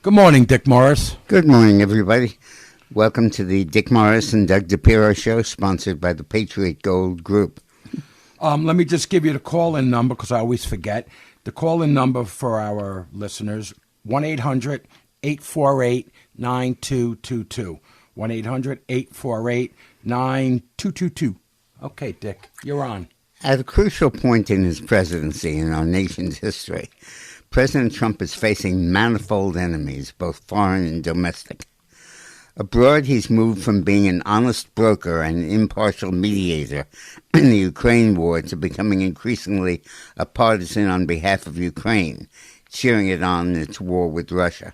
Good morning, Dick Morris. Good morning, everybody. Welcome to the Dick Morris and Doug DePiro Show, sponsored by the Patriot Gold Group. Let me just give you the call-in number because I always forget. The call-in number for our listeners, 1-800-848-9222. 1-800-848-9222. Okay, Dick, you're on. At a crucial point in his presidency in our nation's history, President Trump is facing manifold enemies, both foreign and domestic. Abroad, he's moved from being an honest broker and impartial mediator in the Ukraine war to becoming increasingly a partisan on behalf of Ukraine, cheering it on in its war with Russia.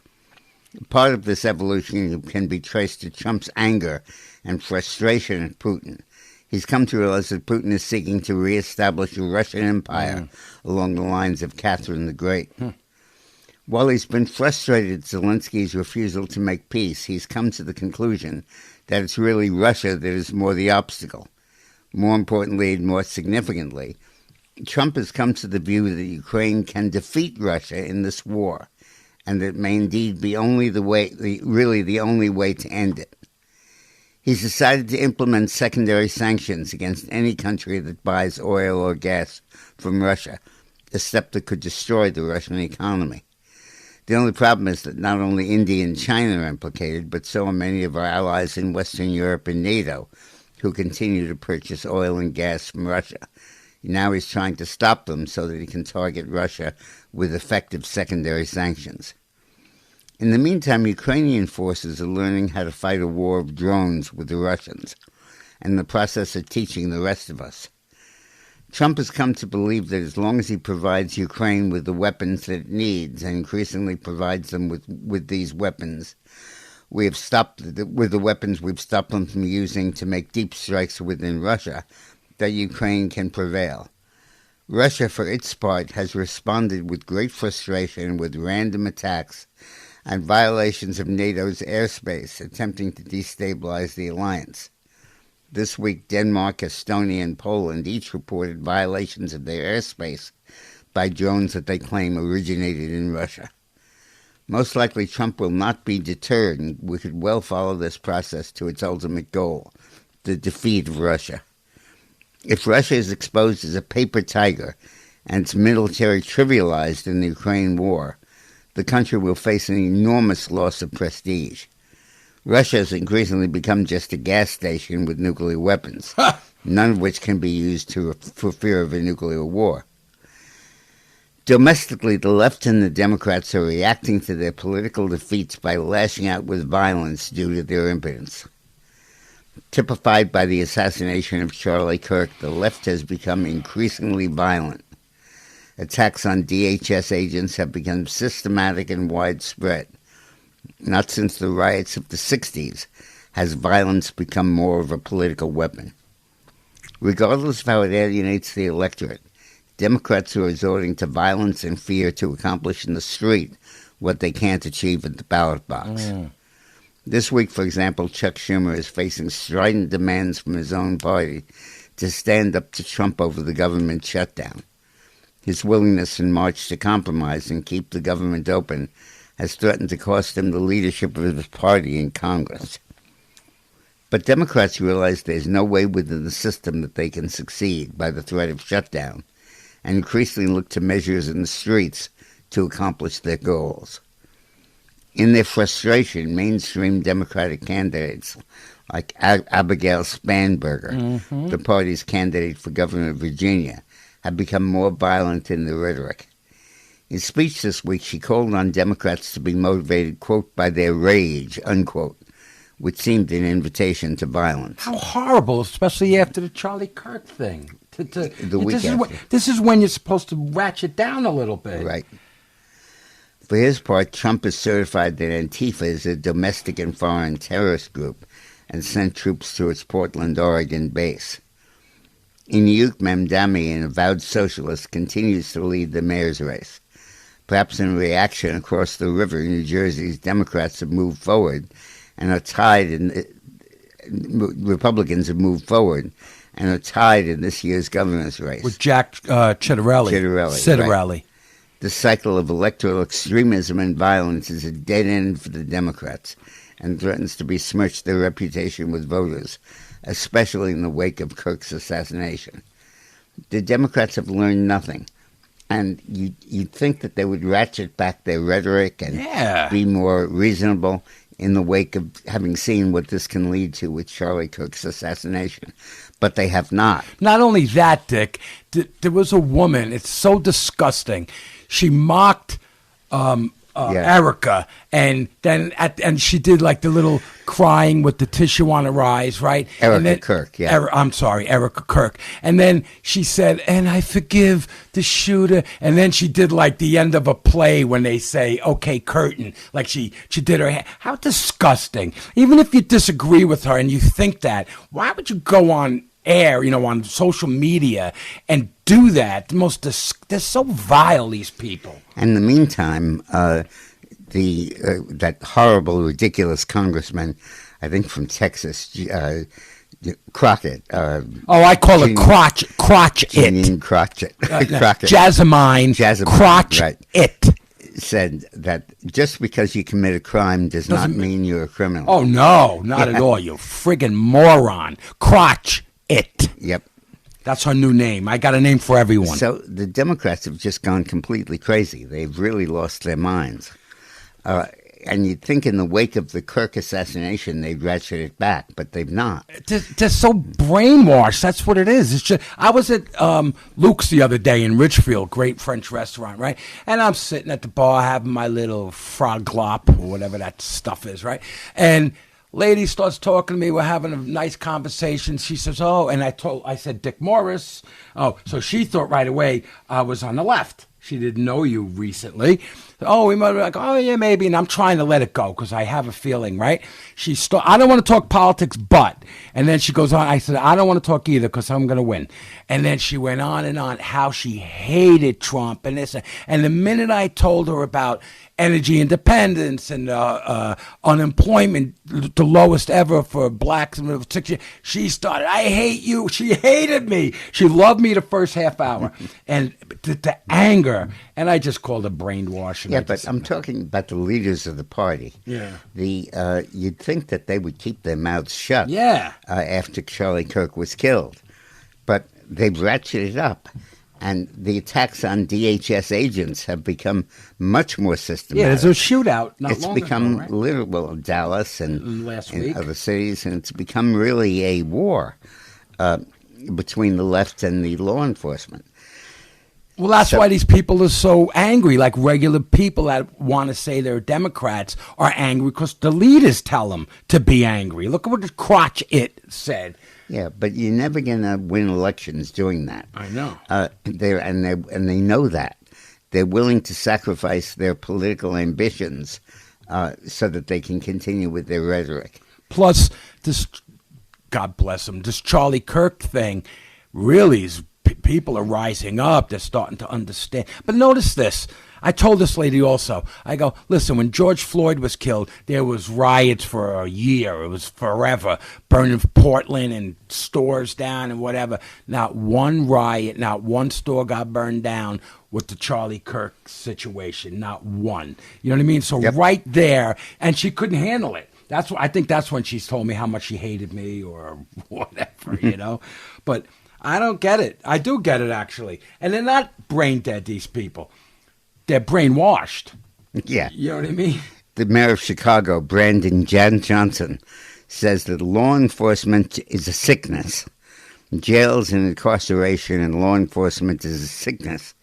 Part of this evolution can be traced to Trump's anger and frustration at Putin. He's come to realize that Putin is seeking to reestablish a Russian empire along the lines of Catherine the Great. While he's been frustrated at Zelensky's refusal to make peace, he's come to the conclusion that it's really Russia that is more the obstacle. More importantly and more significantly, Trump has come to the view that Ukraine can defeat Russia in this war, and that it may indeed be the only way to end it. He's decided to implement secondary sanctions against any country that buys oil or gas from Russia, a step that could destroy the Russian economy. The only problem is that not only India and China are implicated, but so are many of our allies in Western Europe and NATO, who continue to purchase oil and gas from Russia. Now he's trying to stop them so that he can target Russia with effective secondary sanctions. In the meantime, Ukrainian forces are learning how to fight a war of drones with the Russians, and in the process of teaching the rest of us. Trump has come to believe that as long as he provides Ukraine with the weapons that it needs, and increasingly provides them with these weapons, we've stopped them from using to make deep strikes within Russia, that Ukraine can prevail. Russia, for its part, has responded with great frustration with random attacks and violations of NATO's airspace, attempting to destabilize the alliance. This week, Denmark, Estonia, and Poland each reported violations of their airspace by drones that they claim originated in Russia. Most likely, Trump will not be deterred, and we could well follow this process to its ultimate goal, the defeat of Russia. If Russia is exposed as a paper tiger and its military trivialized in the Ukraine war, the country will face an enormous loss of prestige. Russia has increasingly become just a gas station with nuclear weapons, none of which can be used for fear of a nuclear war. Domestically, the left and the Democrats are reacting to their political defeats by lashing out with violence due to their impotence. Typified by the assassination of Charlie Kirk, the left has become increasingly violent. Attacks on DHS agents have become systematic and widespread. Not since the riots of the 60s has violence become more of a political weapon. Regardless of how it alienates the electorate, Democrats are resorting to violence and fear to accomplish in the street what they can't achieve at the ballot box. This week, for example, Chuck Schumer is facing strident demands from his own party to stand up to Trump over the government shutdown. His willingness in March to compromise and keep the government open has threatened to cost him the leadership of his party in Congress. But Democrats realize there's no way within the system that they can succeed by the threat of shutdown, and increasingly look to measures in the streets to accomplish their goals. In their frustration, mainstream Democratic candidates like Abigail Spanberger, the party's candidate for governor of Virginia, have become more violent in their rhetoric. In speech this week, she called on Democrats to be motivated, quote, by their rage, unquote, which seemed an invitation to violence. How horrible, especially after the Charlie Kirk thing. This is when you're supposed to ratchet down a little bit. Right. For his part, Trump has certified that Antifa is a domestic and foreign terrorist group and sent troops to its Portland, Oregon base. Inuk Mamdani, an avowed socialist, continues to lead the mayor's race. Perhaps in reaction, across the river, New Jersey's Democrats have moved forward and are tied Republicans have moved forward and are tied in this year's governor's race. With Jack Ciattarelli. Ciattarelli. Right. The cycle of electoral extremism and violence is a dead end for the Democrats and threatens to besmirch their reputation with voters, especially in the wake of Kirk's assassination. The Democrats have learned nothing. And you'd think that they would ratchet back their rhetoric and be more reasonable in the wake of having seen what this can lead to with Charlie Kirk's assassination. But they have not. Not only that, Dick, there was a woman, it's so disgusting. She mocked Erica, and then and she did like the little crying with the tissue on her eyes, right? Erica Kirk, yeah. I'm sorry, Erica Kirk. And then she said, and I forgive the shooter. And then she did like the end of a play when they say, okay, curtain. Like she did her hand. How disgusting. Even if you disagree with her and you think that, why would you go on air, on social media and do that? They're so vile, these people. In the meantime, that horrible, ridiculous congressman, I think from Texas, Crockett. I call it Crotch Janine Crockett. Jasmine Crotch right. It. Said that just because you commit a crime doesn't not mean you're a criminal. Oh, no, not at all, you friggin' moron. Crotch It. Yep. That's her new name. I got a name for everyone. So the Democrats have just gone completely crazy. They've really lost their minds. And you'd think in the wake of the Kirk assassination, they'd ratchet it back, but they've not. They're so brainwashed. That's what it is. It's just, I was at Luke's the other day in Richfield, great French restaurant, right? And I'm sitting at the bar having my little frog glop or whatever that stuff is, right? And lady starts talking to me. We're having a nice conversation. She says, "Oh," and I said, "Dick Morris." Oh, so she thought right away I was on the left. She didn't know you recently. Oh, we might be like, oh, yeah, maybe. And I'm trying to let it go because I have a feeling, right? I don't want to talk politics, but. And then she goes on. I said, I don't want to talk either because I'm going to win. And then she went on and on how she hated Trump and this. And the minute I told her about energy independence and unemployment, the lowest ever for blacks in 6 years, she started, I hate you. She hated me. She loved me the first half hour. And the anger. And I just called it brainwashing. Yeah, but I'm talking about the leaders of the party. Yeah. You'd think that they would keep their mouths shut. Yeah. After Charlie Kirk was killed, but they've ratcheted up, and the attacks on DHS agents have become much more systematic. Yeah, there's a shootout. It's become literal Dallas and last week, other cities, and it's become really a war between the left and the law enforcement. Well, that's why these people are so angry. Like regular people that want to say they're Democrats are angry because the leaders tell them to be angry. Look at what the Crotch It said. Yeah, but you're never going to win elections doing that. I know. They know that. They're willing to sacrifice their political ambitions so that they can continue with their rhetoric. Plus, this, God bless him, this Charlie Kirk thing really is. People are rising up. They're starting to understand. But notice this. I told this lady also. I go, listen, when George Floyd was killed, there was riots for a year. It was forever. Burning Portland and stores down and whatever. Not one riot, not one store got burned down with the Charlie Kirk situation. Not one. You know what I mean? So right there, and she couldn't handle it. I think that's when she told me how much she hated me or whatever, But I don't get it. I do get it, actually. And they're not brain dead, these people. They're brainwashed. Yeah. You know what I mean? The mayor of Chicago, Brandon Johnson, says that law enforcement is a sickness. Jails and incarceration and law enforcement is a sickness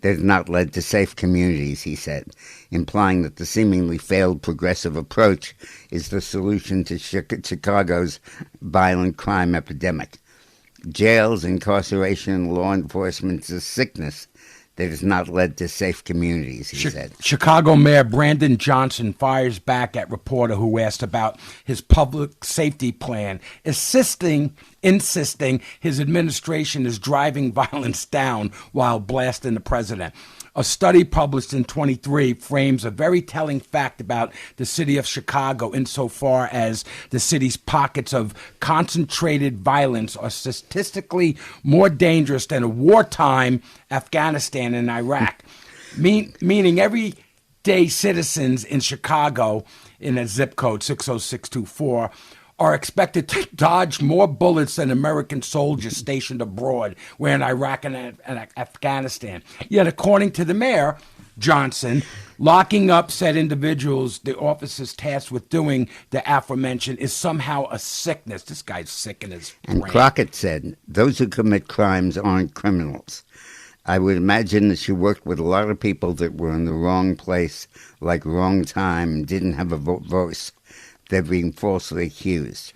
that has not led to safe communities, he said, implying that the seemingly failed progressive approach is the solution to Chicago's violent crime epidemic. Jails, incarceration, and law enforcement is a sickness that has not led to safe communities, he said. Chicago Mayor Brandon Johnson fires back at reporter who asked about his public safety plan, insisting his administration is driving violence down while blasting the president. A study published in 23 frames a very telling fact about the city of Chicago insofar as the city's pockets of concentrated violence are statistically more dangerous than a wartime Afghanistan and Iraq. Meaning everyday citizens in Chicago in a zip code 60624 are expected to dodge more bullets than American soldiers stationed abroad, where in Iraq and Afghanistan. Yet, according to the mayor, Johnson, locking up said individuals the officers tasked with doing the aforementioned is somehow a sickness. This guy's sick in his brain. And Crockett said, those who commit crimes aren't criminals. I would imagine that she worked with a lot of people that were in the wrong place, like wrong time, didn't have a voice. They're being falsely accused.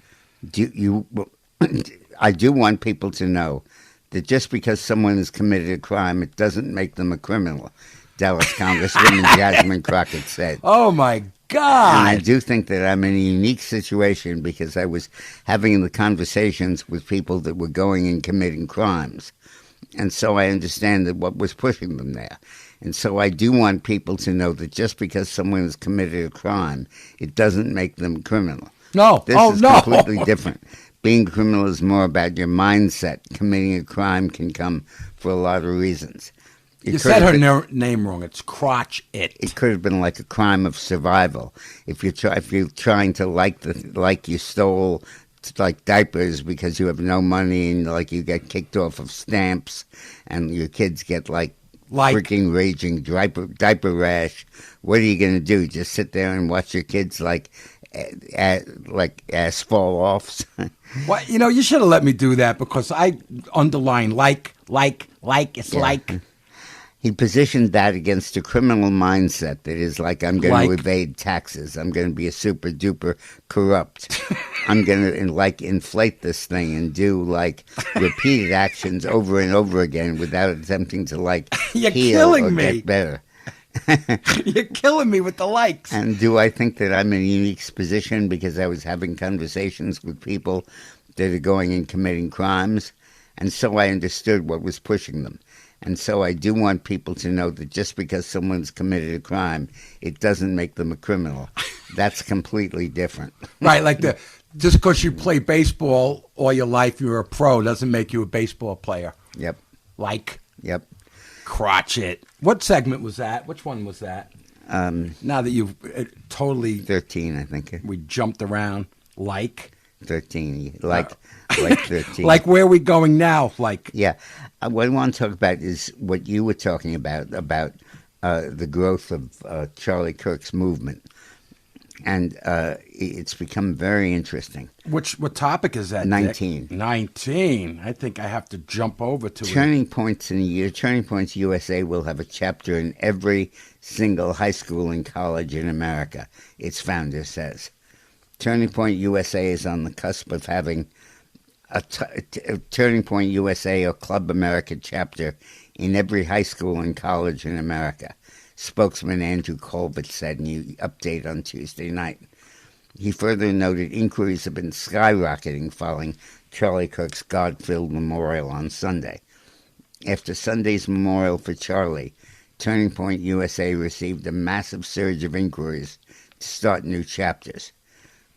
I do want people to know that just because someone has committed a crime, it doesn't make them a criminal. Dallas Congresswoman Jasmine Crockett said. Oh, my God. And I do think that I'm in a unique situation because I was having the conversations with people that were going and committing crimes. And so I understand that what was pushing them there. And so I do want people to know that just because someone has committed a crime, it doesn't make them a criminal. No. This is completely different. Being a criminal is more about your mindset. Committing a crime can come for a lot of reasons. You said her name wrong. It's Crotch It. It could have been like a crime of survival. If you're trying to like you stole like diapers because you have no money and like you get kicked off of stamps and your kids get like freaking raging diaper rash. What are you going to do? Just sit there and watch your kids like ass fall off? Well, you should have let me do that because I underline like. It's like. He positioned that against a criminal mindset that is like, I'm going to evade taxes. I'm going to be a super duper corrupt. I'm going to inflate this thing and do repeated actions over and over again without attempting to You're heal killing or me. get better. You're killing me with the likes. And do I think that I'm in a unique position because I was having conversations with people that are going and committing crimes? And so I understood what was pushing them. And so I do want people to know that just because someone's committed a crime, it doesn't make them a criminal. That's completely different. Right, just because you play baseball all your life, you're a pro, doesn't make you a baseball player. Yep. Yep. Crotch it. What segment was that? Which one was that? Now that you've totally... 13, I think. We jumped around. 13. Like 13. Like where are we going now? Yeah. What I want to talk about is what you were talking about the growth of Charlie Kirk's movement. And it's become very interesting. What topic is that, 19. Dick? 19. I think I have to jump over to Turning Points in a year. Turning Points USA will have a chapter in every single high school and college in America, its founder says. Turning Point USA is on the cusp of having a Turning Point USA or Club America chapter in every high school and college in America, spokesman Andrew Colbert said in an update on Tuesday night. He further noted inquiries have been skyrocketing following Charlie Kirk's God-filled memorial on Sunday. After Sunday's memorial for Charlie, Turning Point USA received a massive surge of inquiries to start new chapters.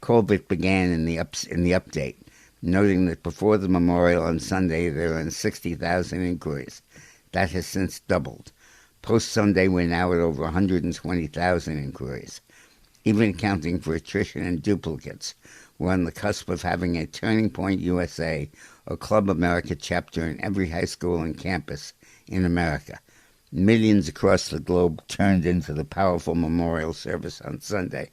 Colbert began in the update, noting that before the memorial on Sunday there were 60,000 inquiries. That has since doubled. Post-Sunday, we're now at over 120,000 inquiries. Even accounting for attrition and duplicates, we're on the cusp of having a Turning Point USA or Club America chapter in every high school and campus in America. Millions across the globe turned into the powerful memorial service on Sunday,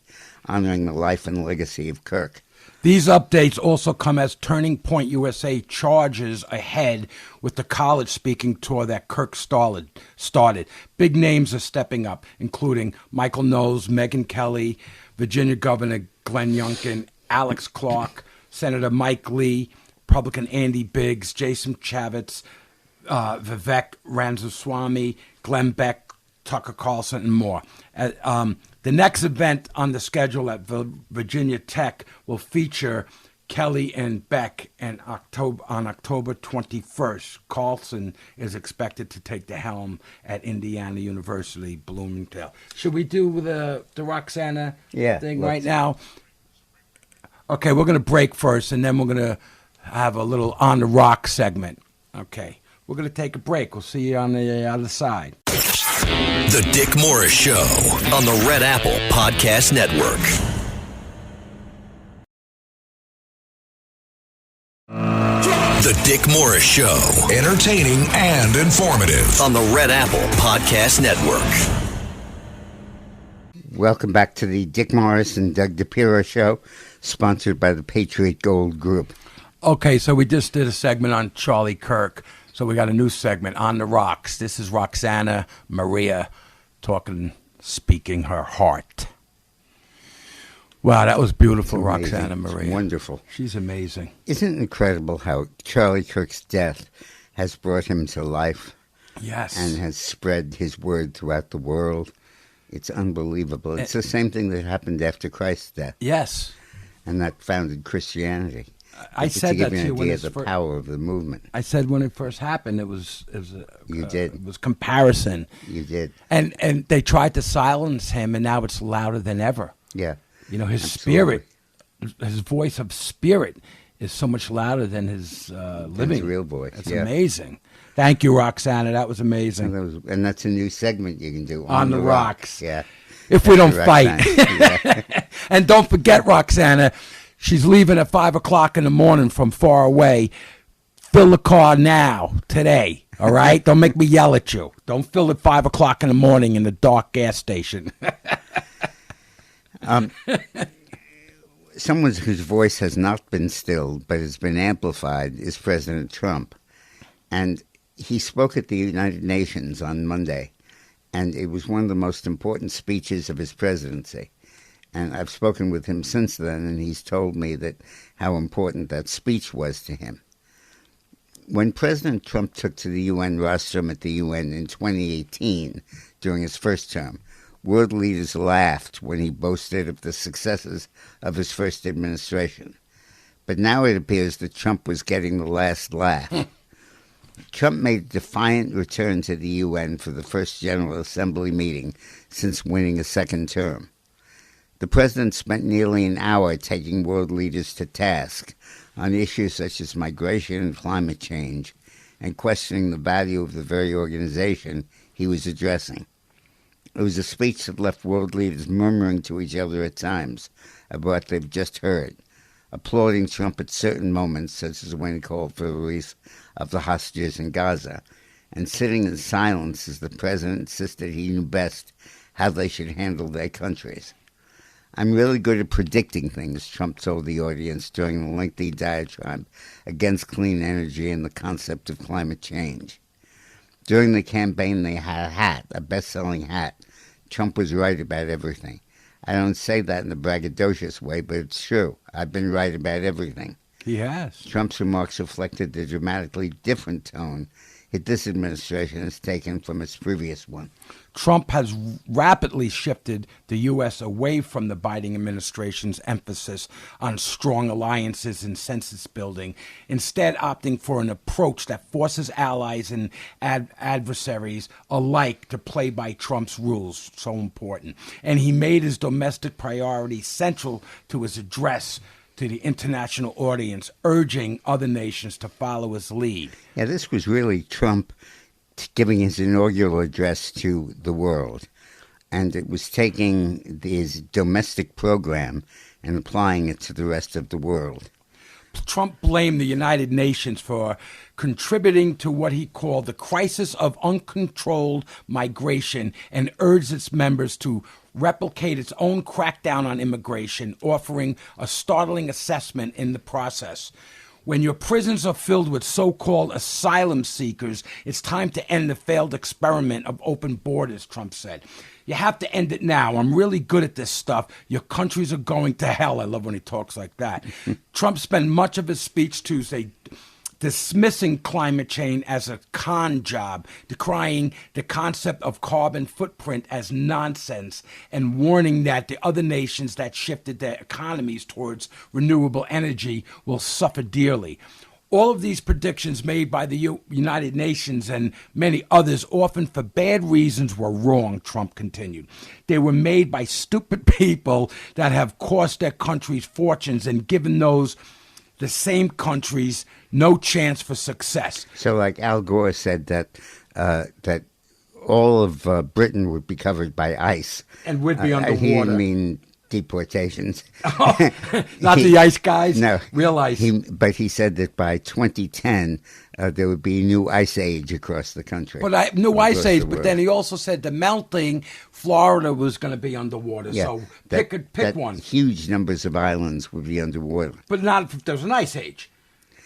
honoring the life and legacy of Kirk. These updates also come as Turning Point USA charges ahead with the college speaking tour that Kirk started. Big names are stepping up, including Michael Knowles, Megyn Kelly, Virginia Governor Glenn Youngkin, Alex Clark, Senator Mike Lee, Republican Andy Biggs, Jason Chaffetz, Vivek Ramaswamy, Glenn Beck, Tucker Carlson, and more. The next event on the schedule at Virginia Tech will feature Kelly and Beck on October 21st. Carlson is expected to take the helm at Indiana University, Bloomingdale. Should we do the Roxana thing right now? Okay, we're going to break first, and then we're going to have a little On the Rock segment. Okay, we're going to take a break. We'll see you on the other side. The Dick Morris Show on the Red Apple Podcast Network. The Dick Morris Show. Entertaining and informative. On the Red Apple Podcast Network. Welcome back to the Dick Morris and Doug DePiro Show, sponsored by the Patriot Gold Group. Okay, so we just did a segment on Charlie Kirk. So we got a new segment, On the Rocks. This is Roxana Maria speaking her heart. Wow, that was beautiful, Roxana Maria. It's wonderful. She's amazing. Isn't it incredible how Charlie Kirk's death has brought him to life? Yes. And has spread his word throughout the world? It's unbelievable. It's the same thing that happened after Christ's death. Yes. And that founded Christianity. I said that to give you an when idea of the power of the movement. I said when it first happened, it was You did. It was comparison. You did. And they tried to silence him, and now it's louder than ever. Yeah. You know, his Absolutely. spirit, his voice of spirit is so much louder than his living. His real voice. It's yeah. amazing. Thank you, Roxana. That was amazing. And that's a new segment you can do. On the Rocks. Yeah. If we don't Roxana. fight. Yeah. And don't forget, Roxana, she's leaving at 5 o'clock in the morning from far away. Fill the car now, today. All right? Don't make me yell at you. Don't fill at 5 o'clock in the morning in the dark gas station. Someone whose voice has not been stilled but has been amplified is President Trump. And he spoke at the United Nations on Monday, and it was one of the most important speeches of his presidency. And I've spoken with him since then, and he's told me that how important that speech was to him. When President Trump took to the UN rostrum at the UN in 2018 during his first term, world leaders laughed when he boasted of the successes of his first administration. But now it appears that Trump was getting the last laugh. Trump made a defiant return to the UN for the first General Assembly meeting since winning a second term. The president spent nearly an hour taking world leaders to task on issues such as migration and climate change, and questioning the value of the very organization he was addressing. It was a speech that left world leaders murmuring to each other at times about what they've just heard, applauding Trump at certain moments, such as when he called for the release of the hostages in Gaza, and sitting in silence as the president insisted he knew best how they should handle their countries. I'm really good at predicting things, Trump told the audience during the lengthy diatribe against clean energy and the concept of climate change. During the campaign, they had a hat, a best-selling hat. Trump was right about everything. I don't say that in a braggadocious way, but it's true. I've been right about everything. He has. Trump's remarks reflected the dramatically different tone this administration has taken from its previous one. Trump has rapidly shifted the U.S. away from the Biden administration's emphasis on strong alliances and census building, instead opting for an approach that forces allies and adversaries alike to play by Trump's rules, so important. And he made his domestic priorities central to his address to the international audience, urging other nations to follow his lead. Yeah, this was really Trump giving his inaugural address to the world. And it was taking his domestic program and applying it to the rest of the world. Trump blamed the United Nations for contributing to what he called the crisis of uncontrolled migration and urged its members to replicate its own crackdown on immigration, offering a startling assessment in the process. When your prisons are filled with so-called asylum seekers, it's time to end the failed experiment of open borders, Trump said. You have to end it now. I'm really good at this stuff. Your countries are going to hell. I love when he talks like that. Trump spent much of his speech Tuesday dismissing climate change as a con job, decrying the concept of carbon footprint as nonsense, and warning that the other nations that shifted their economies towards renewable energy will suffer dearly. All of these predictions made by the United Nations and many others, often for bad reasons, were wrong, Trump continued. They were made by stupid people that have cost their countries fortunes and given the same countries no chance for success. So like Al Gore said that all of Britain would be covered by ice. And we'd be He underwater. didn't mean deportations. Not the ice guys? No. Real ice. But he said that by 2010, there would be a new ice age across the country. But new ice Across age, the but world. then he also said the melting, Florida was going to be underwater. So pick that one. Huge numbers of islands would be underwater. But not if there's an ice age.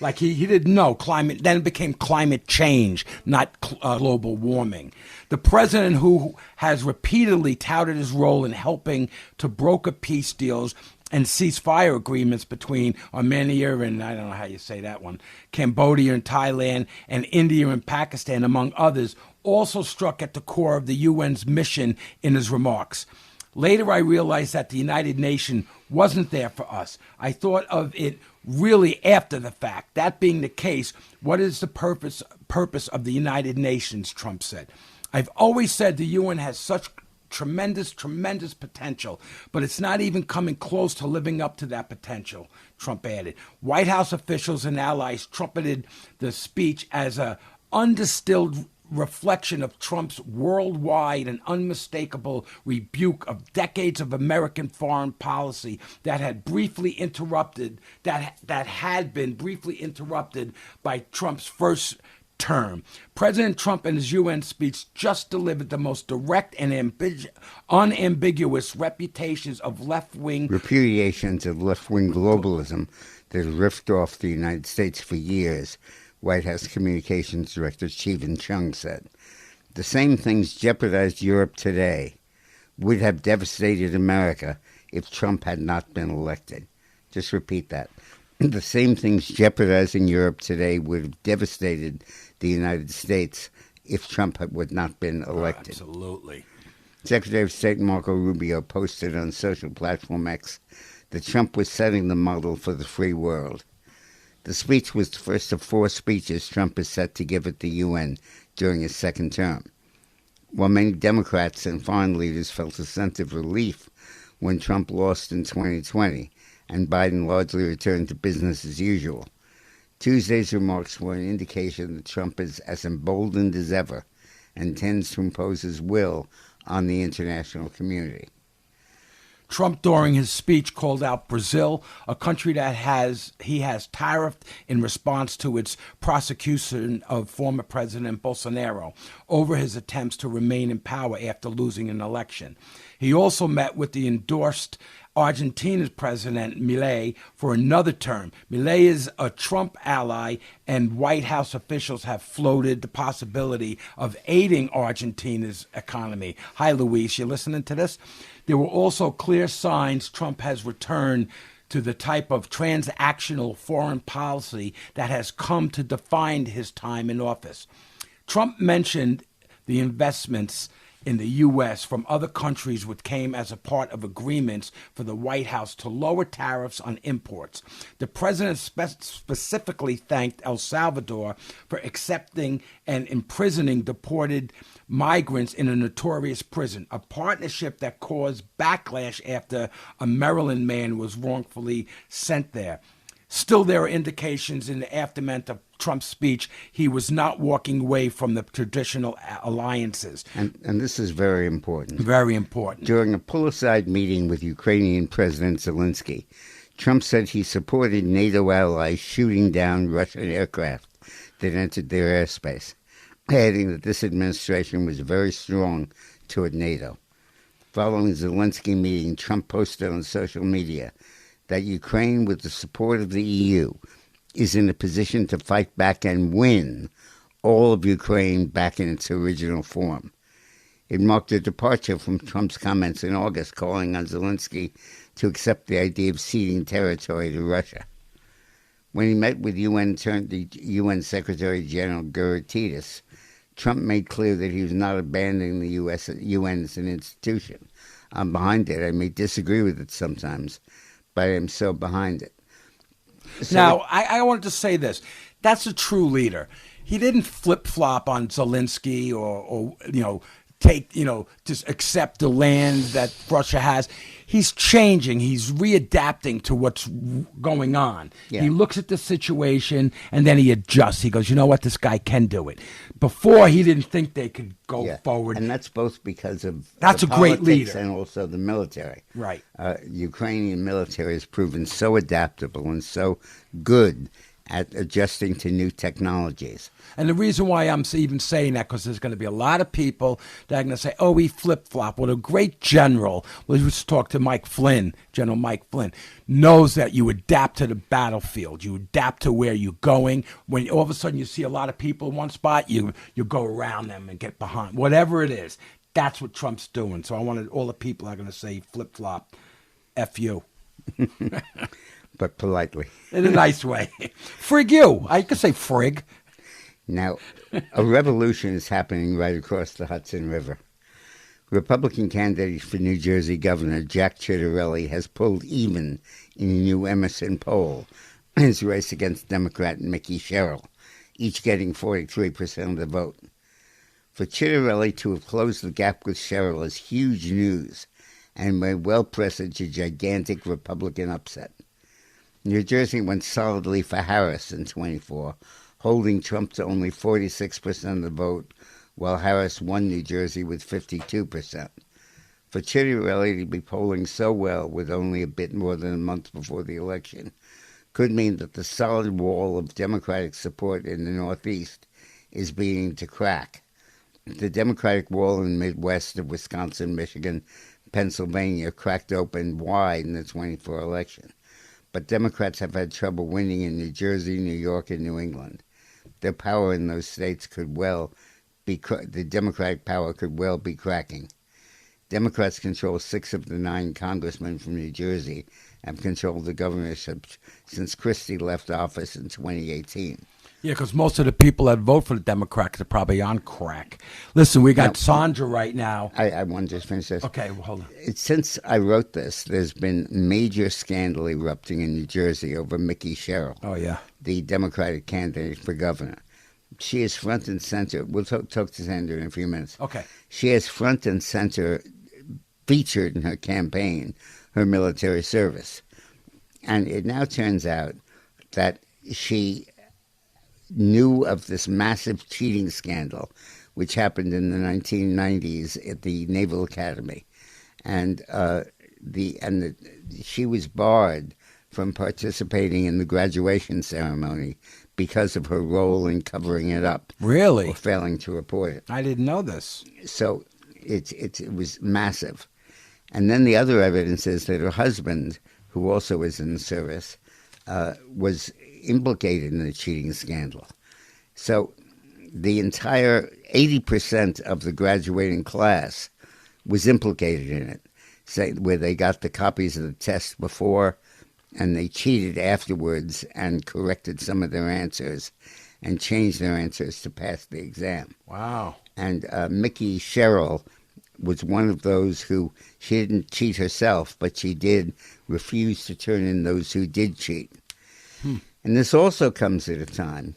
Like he didn't know climate. Then it became climate change, not global warming. The president, who has repeatedly touted his role in helping to broker peace deals and ceasefire agreements between Armenia and, I don't know how you say that one, Cambodia and Thailand, and India and Pakistan, among others, also struck at the core of the UN's mission in his remarks. Later, I realized that the United Nations wasn't there for us. I thought of it really after the fact. That being the case, what is the purpose of the United Nations, Trump said. I've always said the UN has such tremendous potential, but it's not even coming close to living up to that potential, Trump added. White House officials and allies trumpeted the speech as a undistilled reflection of Trump's worldwide and unmistakable rebuke of decades of American foreign policy that had been briefly interrupted by Trump's first term. President Trump in his UN speech just delivered the most direct and unambiguous reputations of left-wing Repudiations of left-wing globalism that have ripped off the United States for years, White House Communications Director Stephen Chung said. The same things jeopardized Europe today would have devastated America if Trump had not been elected. Just repeat that. The same things jeopardizing Europe today would have devastated the United States if Trump had not been elected. Absolutely. Secretary of State Marco Rubio posted on social platform X that Trump was setting the model for the free world. The speech was the first of 4 speeches Trump is set to give at the UN during his second term. While many Democrats and foreign leaders felt a sense of relief when Trump lost in 2020 and Biden largely returned to business as usual, Tuesday's remarks were an indication that Trump is as emboldened as ever and tends to impose his will on the international community. Trump, during his speech, called out Brazil, a country that he has tariffed in response to its prosecution of former President Bolsonaro over his attempts to remain in power after losing an election. He also met with the endorsed Argentina's President Milei for another term. Milei is a Trump ally, and White House officials have floated the possibility of aiding Argentina's economy. Hi, Luis, you listening to this? There were also clear signs Trump has returned to the type of transactional foreign policy that has come to define his time in office. Trump mentioned the investments in the U.S. from other countries, which came as a part of agreements for the White House to lower tariffs on imports. The president specifically thanked El Salvador for accepting and imprisoning deported migrants in a notorious prison, a partnership that caused backlash after a Maryland man was wrongfully sent there. Still, there are indications in the aftermath of Trump's speech he was not walking away from the traditional alliances. And this is very important. Very important. During a pull-aside meeting with Ukrainian President Zelensky, Trump said he supported NATO allies shooting down Russian aircraft that entered their airspace, adding that this administration was very strong toward NATO. Following the Zelensky meeting, Trump posted on social media that Ukraine, with the support of the EU, is in a position to fight back and win all of Ukraine back in its original form. It marked a departure from Trump's comments in August calling on Zelensky to accept the idea of ceding territory to Russia. When he met with the UN Secretary General Guterres, Trump made clear that he was not abandoning the UN as an institution. I'm behind it. I may disagree with it sometimes, but I am so behind it. Now, I wanted to say this. That's a true leader. He didn't flip-flop on Zelensky or just accept the land that Russia has. He's changing. He's readapting to what's going on. Yeah. He looks at the situation and then he adjusts. He goes, you know what? This guy can do it. Before, he didn't think they could go forward. And that's both because of That's the a great politics leader. and also the military. Right. Ukrainian military has proven so adaptable and so good at adjusting to new technologies. And the reason why I'm even saying that, because there's going to be a lot of people that are going to say, oh, we flip-flop. Well, a great general, we just talked to Mike Flynn, General Mike Flynn, knows that you adapt to the battlefield. You adapt to where you're going. When all of a sudden you see a lot of people in one spot, you go around them and get behind. Whatever it is, that's what Trump's doing. So I wanted all the people are going to say flip-flop, F you. But politely. In a nice way. Frig you. I could say frig. Now, a revolution is happening right across the Hudson River. Republican candidate for New Jersey Governor Jack Ciattarelli has pulled even in a new Emerson poll in his race against Democrat Mickey Sherrill, each getting 43% of the vote. For Ciattarelli to have closed the gap with Sherrill is huge news and may well presage a gigantic Republican upset. New Jersey went solidly for Harris in 24, holding Trump to only 46% of the vote, while Harris won New Jersey with 52%. For Ciattarelli to be polling so well with only a bit more than a month before the election could mean that the solid wall of Democratic support in the Northeast is beginning to crack. The Democratic wall in the Midwest of Wisconsin, Michigan, Pennsylvania cracked open wide in the 24 election. But Democrats have had trouble winning in New Jersey, New York, and New England. Their power in those states could well be, the Democratic power could well be cracking. Democrats control 6 of the 9 congressmen from New Jersey and have controlled the governorship since Christie left office in 2018. Yeah, because most of the people that vote for the Democrats are probably on crack. Listen, we got Sandra right now. I want to just finish this. Okay, well, hold on. Since I wrote this, there's been major scandal erupting in New Jersey over Mickey Sherrill. Oh, yeah. The Democratic candidate for governor. She is front and center. We'll talk to Sandra in a few minutes. Okay. She is front and center, featured in her campaign, her military service. And it now turns out that she knew of this massive cheating scandal, which happened in the 1990s at the Naval Academy. And she was barred from participating in the graduation ceremony because of her role in covering it up. Really? Or failing to report it. I didn't know this. So it was massive. And then the other evidence is that her husband, who also is in the service, was implicated in the cheating scandal. So the entire 80% of the graduating class was implicated in it, where they got the copies of the test before and they cheated afterwards and corrected some of their answers and changed their answers to pass the exam. Wow. And Mickey Sherrill was one of those who, she didn't cheat herself, but she did refuse to turn in those who did cheat. And this also comes at a time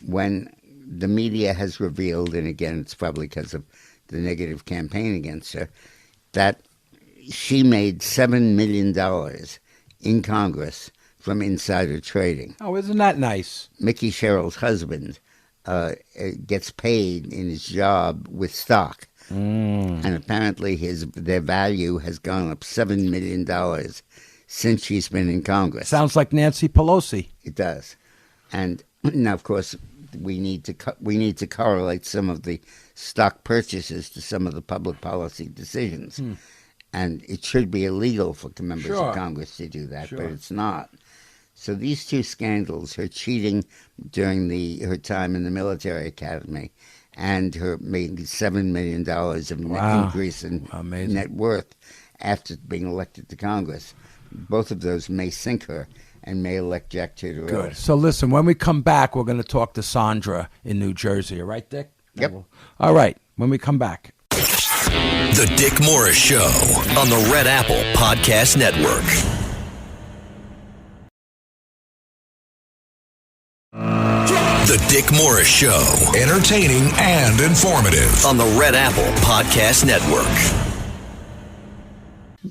when the media has revealed, and again, it's probably because of the negative campaign against her, that she made $7 million in Congress from insider trading. Oh, isn't that nice? Mickey Sherrill's husband gets paid in his job with stock. And apparently their value has gone up $7 million since she's been in Congress. Sounds like Nancy Pelosi. It does. And now, of course, we need to correlate some of the stock purchases to some of the public policy decisions. And it should be illegal for members of Congress to do that, but it's not. So these two scandals, her cheating during her time in the military academy and her making $7 million of net increase in net worth after being elected to Congress, both of those may sink her and may elect Jack Ciattarelli. Good. So listen, when we come back, we're going to talk to Sandra in New Jersey. All right, Dick? Yep. All right, when we come back. The Dick Morris Show on the Red Apple Podcast Network. The Dick Morris Show. Entertaining and informative. On the Red Apple Podcast Network.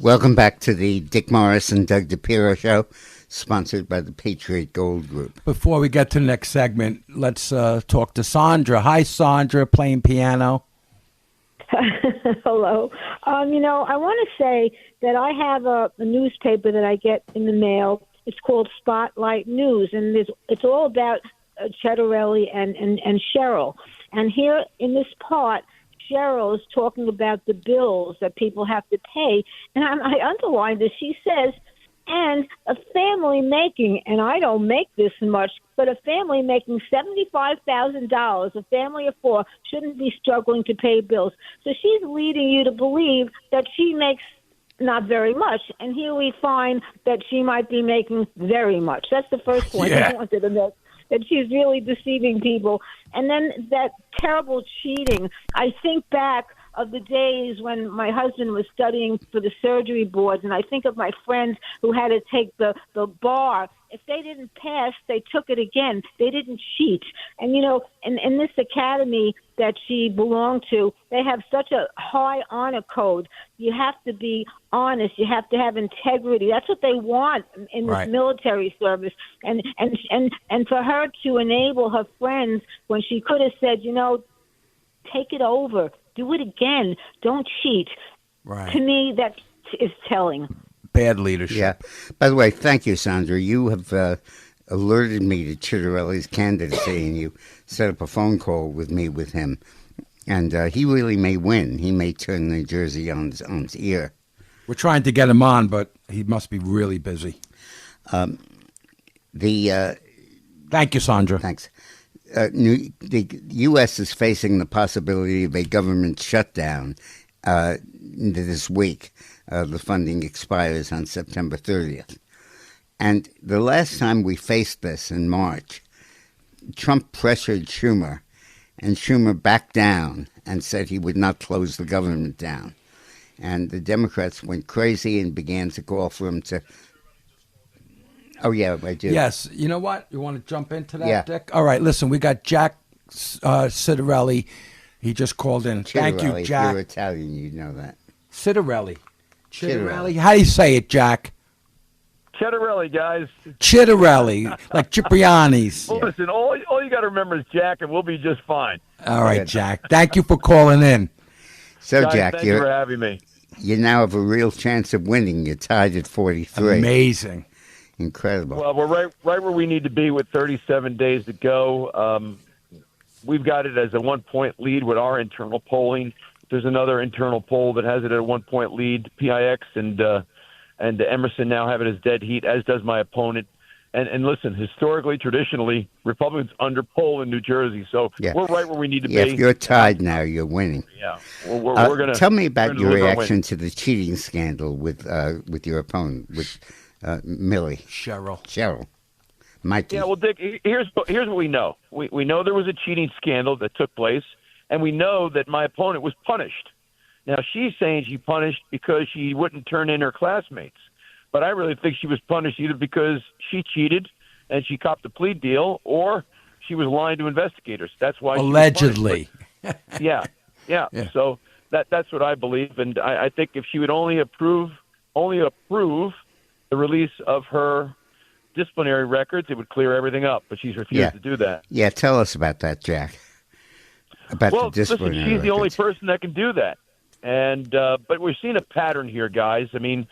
Welcome back to the Dick Morris and Doug DePiro Show, sponsored by the Patriot Gold Group. Before we get to the next segment, let's talk to Sandra. Hi, Sandra, playing piano. Hello. I want to say that I have a newspaper that I get in the mail. It's called Spotlight News, and it's all about Chettarelli and Cheryl. And here in this part, Cheryl is talking about the bills that people have to pay. And I underlined this. She says, and a family making, and I don't make this much, but a family making $75,000, a family of four, shouldn't be struggling to pay bills. So she's leading you to believe that she makes not very much, and here we find that she might be making very much. That's the first point I wanted to make, that she's really deceiving people. And then that terrible cheating. I think back of the days when my husband was studying for the surgery boards, and I think of my friends who had to take the bar. If they didn't pass, they took it again. They didn't cheat. And, in this academy that she belonged to, they have such a high honor code. You have to be honest. You have to have integrity. That's what they want in this military service. And for her to enable her friends when she could have said, take it over. Do it again. Don't cheat. Right. To me, that is telling. Bad leadership. Yeah. By the way, thank you, Sandra. You have alerted me to Chettarelli's candidacy, and you set up a phone call with him. And he really may win. He may turn New Jersey on its ear. We're trying to get him on, but he must be really busy. Thank you, Sandra. Thanks. The U.S. is facing the possibility of a government shutdown this week. The funding expires on September 30th. And the last time we faced this in March, Trump pressured Schumer, and Schumer backed down and said he would not close the government down. And the Democrats went crazy and began to call for him to... Oh, yeah, I do. Yes. You know what? You want to jump into that, Yeah. Dick? All right, listen, we got Jack Citarelli. He just called in. Thank you, Chettarelli. If Jack. you're Italian, you know that. Citarelli. Chettarelli. How do you say it, Jack? Chettarelli, guys. Citarelli, like Cipriani's. Well, listen, all you got to remember is Jack, and we'll be just fine. All right, Jack. Thank you for calling in. So, Guys, Jack, thank you for having me. you now have a real chance of winning. You're tied at 43. Amazing. Incredible. Well, we're right where we need to be with 37 days to go. We've got it as a 1-point lead with our internal polling. There's another internal poll that has it at a 1-point lead. PIX and Emerson now have it as dead heat, as does my opponent. And listen, historically, traditionally, Republicans underpoll in New Jersey, so we're right where we need to be. If you're tied now, you're winning. Yeah, we're going to tell me about your reaction to the cheating scandal with your opponent, with Millie Cheryl. Mikey. Yeah, well, Dick, here's what we know. We know there was a cheating scandal that took place, and we know that my opponent was punished. Now, she's saying she punished because she wouldn't turn in her classmates. But I really think she was punished either because she cheated and she copped a plea deal, or she was lying to investigators. That's why allegedly. Yeah. So that's what I believe, and I think if she would only approve the release of her disciplinary records, it would clear everything up. But she's refused to do that. Yeah, tell us about that, Jack. About the disciplinary listen, she's the only records. person that can do that, and but we're seeing a pattern here, guys. I mean.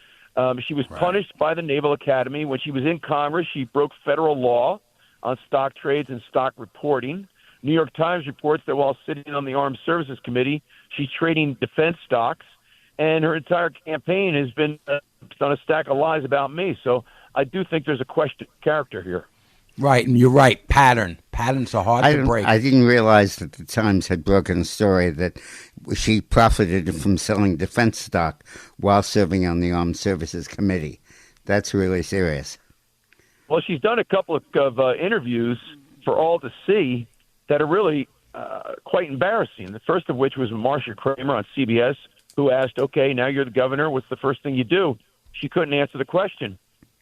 She was punished by the Naval Academy. When she was in Congress, she broke federal law on stock trades and stock reporting. New York Times reports that while sitting on the Armed Services Committee, she's trading defense stocks, and her entire campaign has been on a stack of lies about me. So I do think there's a question of character here. Right, and you're right. Patterns are hard to break. I didn't realize that the Times had broken a story that she profited from selling defense stock while serving on the Armed Services Committee. That's really serious. Well, she's done a couple of interviews for all to see that are really quite embarrassing. The first of which was Marsha Kramer on CBS, who asked, okay, now you're the governor. What's the first thing you do? She couldn't answer the question.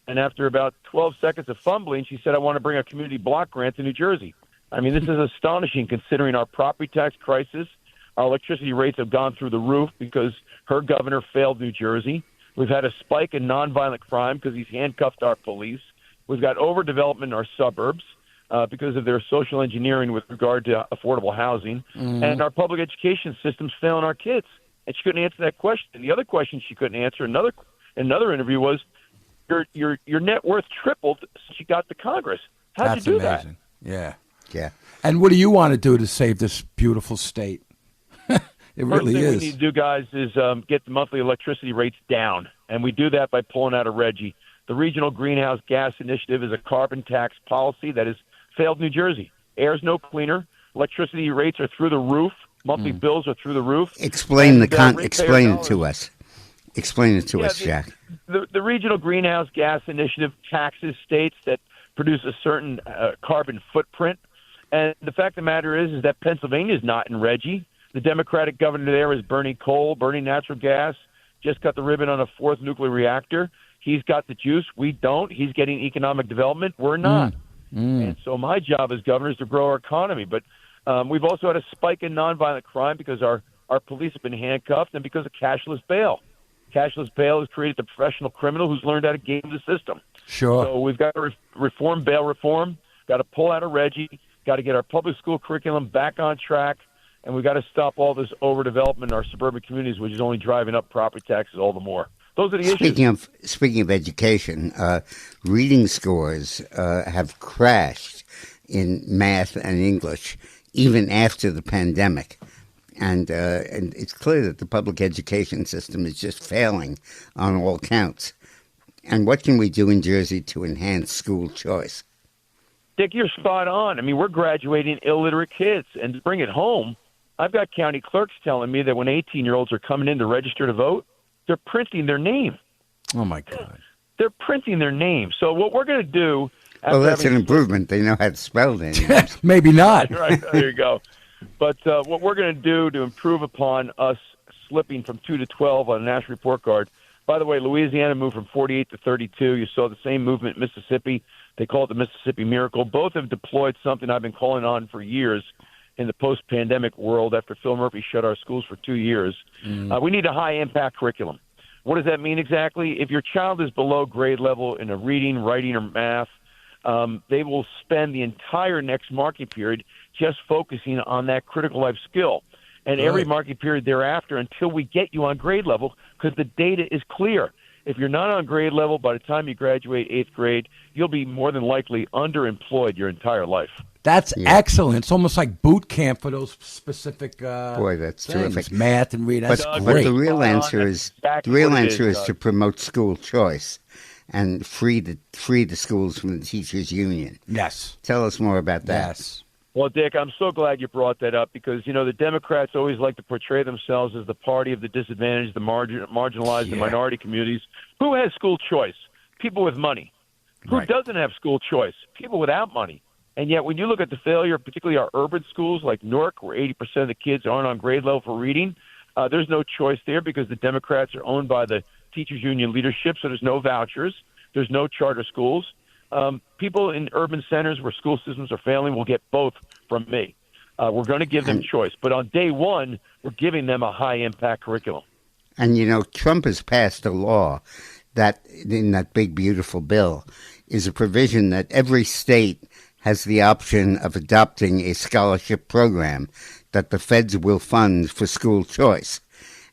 And after about 12 seconds of fumbling, she said, I want to bring a community block grant to New Jersey. I mean, this is astonishing considering our property tax crisis. Our electricity rates have gone through the roof because her governor failed New Jersey. We've had a spike in nonviolent crime because he's handcuffed our police. We've got overdevelopment in our suburbs because of their social engineering with regard to affordable housing. And our public education system's failing our kids. And she couldn't answer that question. The other question she couldn't answer in another interview was, your net worth tripled since you got to Congress. How'd you do amazing. that? Yeah. And what do you want to do to save this beautiful state? It really First thing is. we need to do, guys, is get the monthly electricity rates down, and we do that by pulling out of RGGI. The Regional Greenhouse Gas Initiative is a carbon tax policy that has failed New Jersey. Air's no cleaner. Electricity rates are through the roof. Monthly bills are through the roof. Explain And, explain ratepayer it to us. Explain it to us, Jack. The Regional Greenhouse Gas Initiative taxes states that produce a certain carbon footprint. And the fact of the matter is that Pennsylvania is not in RGGI. The Democratic governor there is burning coal, burning natural gas, just cut the ribbon on a fourth nuclear reactor. He's got the juice. We don't. He's getting economic development. We're not. And so my job as governor is to grow our economy. But we've also had a spike in nonviolent crime because our police have been handcuffed and because of cashless bail. Cashless bail has created the professional criminal who's learned how to game the system. Sure. So we've got to reform bail reform, got to pull out of RGGI, got to get our public school curriculum back on track, and we've got to stop all this overdevelopment in our suburban communities, which is only driving up property taxes all the more. Those are the issues. Speaking of education, reading scores have crashed in math and English even after the pandemic. And it's clear that the public education system is just failing on all counts. And what can we do in Jersey to enhance school choice? Dick, you're spot on. I mean, we're graduating illiterate kids. And to bring it home, I've got county clerks telling me that when 18-year-olds are coming in to register to vote, they're printing their name. Oh, my God. They're printing their name. So what we're going to do... Well, that's an improvement. They know how to spell their names. Maybe not. Right, there you go. But what we're going to do to improve upon us slipping from 2 to 12 on a national report card. By the way, Louisiana moved from 48 to 32. You saw the same movement in Mississippi. They call it the Mississippi Miracle. Both have deployed something I've been calling on for years in the post-pandemic world after Phil Murphy shut our schools for 2 years. We need a high-impact curriculum. What does that mean exactly? If your child is below grade level in a reading, writing, or math, they will spend the entire next marking period just focusing on that critical life skill. And every marking period thereafter until we get you on grade level, because the data is clear. If you're not on grade level, by the time you graduate 8th grade, you'll be more than likely underemployed your entire life. That's excellent. It's almost like boot camp for those specific Boy, that's things. terrific. Math and reading. That's But great. the real answer is Doug. to promote school choice and free the schools from the teachers' union. Yes. Tell us more about that. Yes. Well, Dick, I'm so glad you brought that up because, you know, the Democrats always like to portray themselves as the party of the disadvantaged, the marginalized, the minority communities. Who has school choice? People with money. Who doesn't have school choice? People without money. And yet when you look at the failure, particularly our urban schools like Newark, where 80% of the kids aren't on grade level for reading, there's no choice there because the Democrats are owned by the teachers union leadership, so there's no vouchers. There's no charter schools. People in urban centers where school systems are failing will get both from me. We're going to give them choice. But on day one, we're giving them a high-impact curriculum. And, you know, Trump has passed a law that, in that big, beautiful bill, is a provision that every state has the option of adopting a scholarship program that the feds will fund for school choice.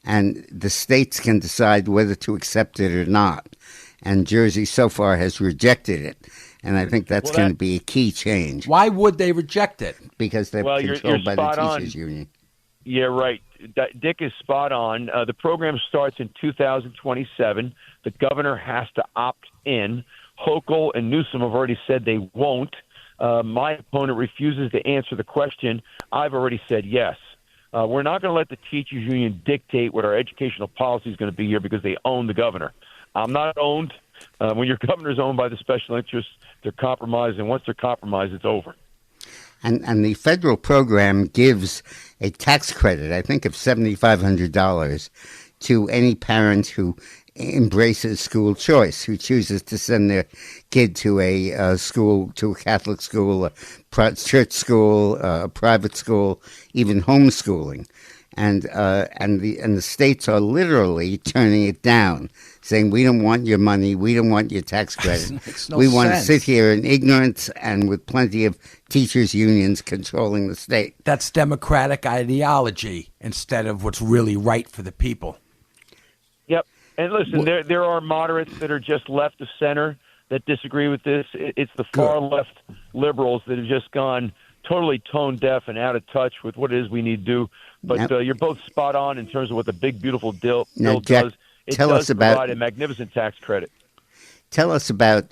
And the states can decide whether to accept it or not. And Jersey so far has rejected it. And I think that's going to be a key change. Why would they reject it? Because they're controlled by the teachers union. Yeah, right. Dick is spot on. The program starts in 2027. The governor has to opt in. Hochul and Newsom have already said they won't. My opponent refuses to answer the question. I've already said yes. We're not going to let the teachers union dictate what our educational policy is going to be here because they own the governor. I'm not owned. When your governor's owned by the special interests, they're compromised, and once they're compromised, it's over. And the federal program gives a tax credit, I think, of $7,500 to any parent who embraces school choice, who chooses to send their kid to a school, to a Catholic school, a church school, a private school, even homeschooling. And the states are literally turning it down, saying, we don't want your money, we don't want your tax credit. Makes no we want to sense. sit here in ignorance and with plenty of teachers' unions controlling the state. That's democratic ideology instead of what's really right for the people. Yep. And listen, there are moderates that are just left of center that disagree with this. It's the far left liberals that have just gone totally tone deaf and out of touch with what it is we need to do. But you're both spot on in terms of what the big, beautiful bill Jack, does. It tell does us about- provide a magnificent tax credit. Tell us about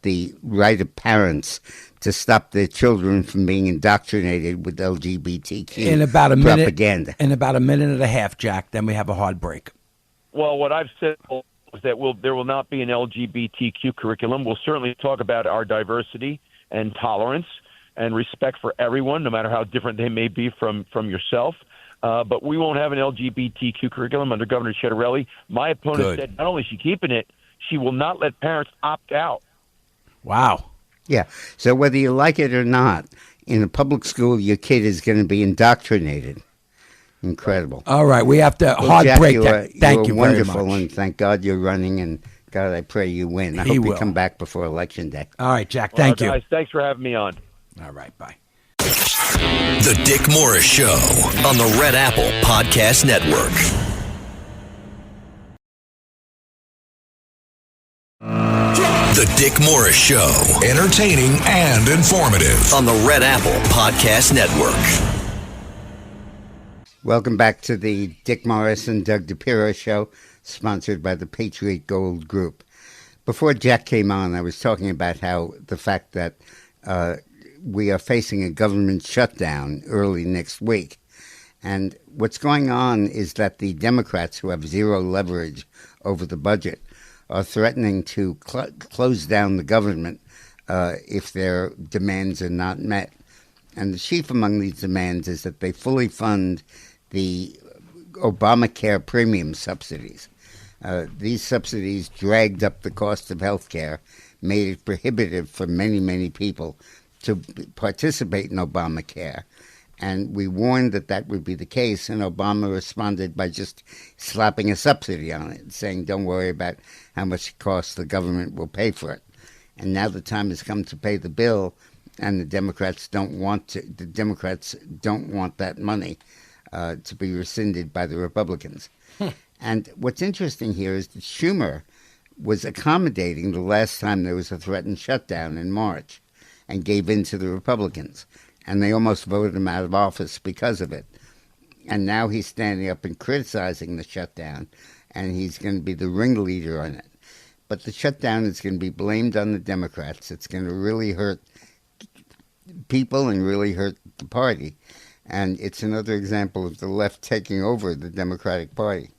the right of parents to stop their children from being indoctrinated with LGBTQ In about a propaganda. minute, in about a minute and a half, Jack. Then we have a hard break. Well, what I've said is that there will not be an LGBTQ curriculum. We'll certainly talk about our diversity and tolerance and respect for everyone, no matter how different they may be from yourself. But we won't have an LGBTQ curriculum under Governor Cettarelli. My opponent Good. said not only is she keeping it, she will not let parents opt out. Wow. Yeah. So whether you like it or not, in a public school, your kid is going to be indoctrinated. Incredible. All right, we have to Well, hard Jack, break. you That. are Thank you very wonderful, much. and thank God you're running, and God, I pray you win. I He hope you will. come back before Election Day. All right, Jack. Thank Well, you. guys, thanks for having me on. All right, bye. The Dick Morris Show on the Red Apple Podcast Network. The Dick Morris Show Entertaining and informative. on the Red Apple Podcast Network. Welcome back to the Dick Morris and Doug DePiro Show, sponsored by the Patriot Gold Group. Before Jack came on, I was talking about how the fact that we are facing a government shutdown early next week. And what's going on is that the Democrats, who have zero leverage over the budget, are threatening to close down the government if their demands are not met. And the chief among these demands is that they fully fund the Obamacare premium subsidies. These subsidies dragged up the cost of health care, made it prohibitive for many, many people to participate in Obamacare. And we warned that that would be the case, and Obama responded by just slapping a subsidy on it, saying, don't worry about how much it costs, the government will pay for it. And now the time has come to pay the bill, and the Democrats don't want that money to be rescinded by the Republicans. And what's interesting here is that Schumer was accommodating the last time there was a threatened shutdown in March and gave in to the Republicans. And they almost voted him out of office because of it. And now he's standing up and criticizing the shutdown, and he's going to be the ringleader on it. But the shutdown is going to be blamed on the Democrats. It's going to really hurt people and really hurt the party. And it's another example of the left taking over the Democratic Party.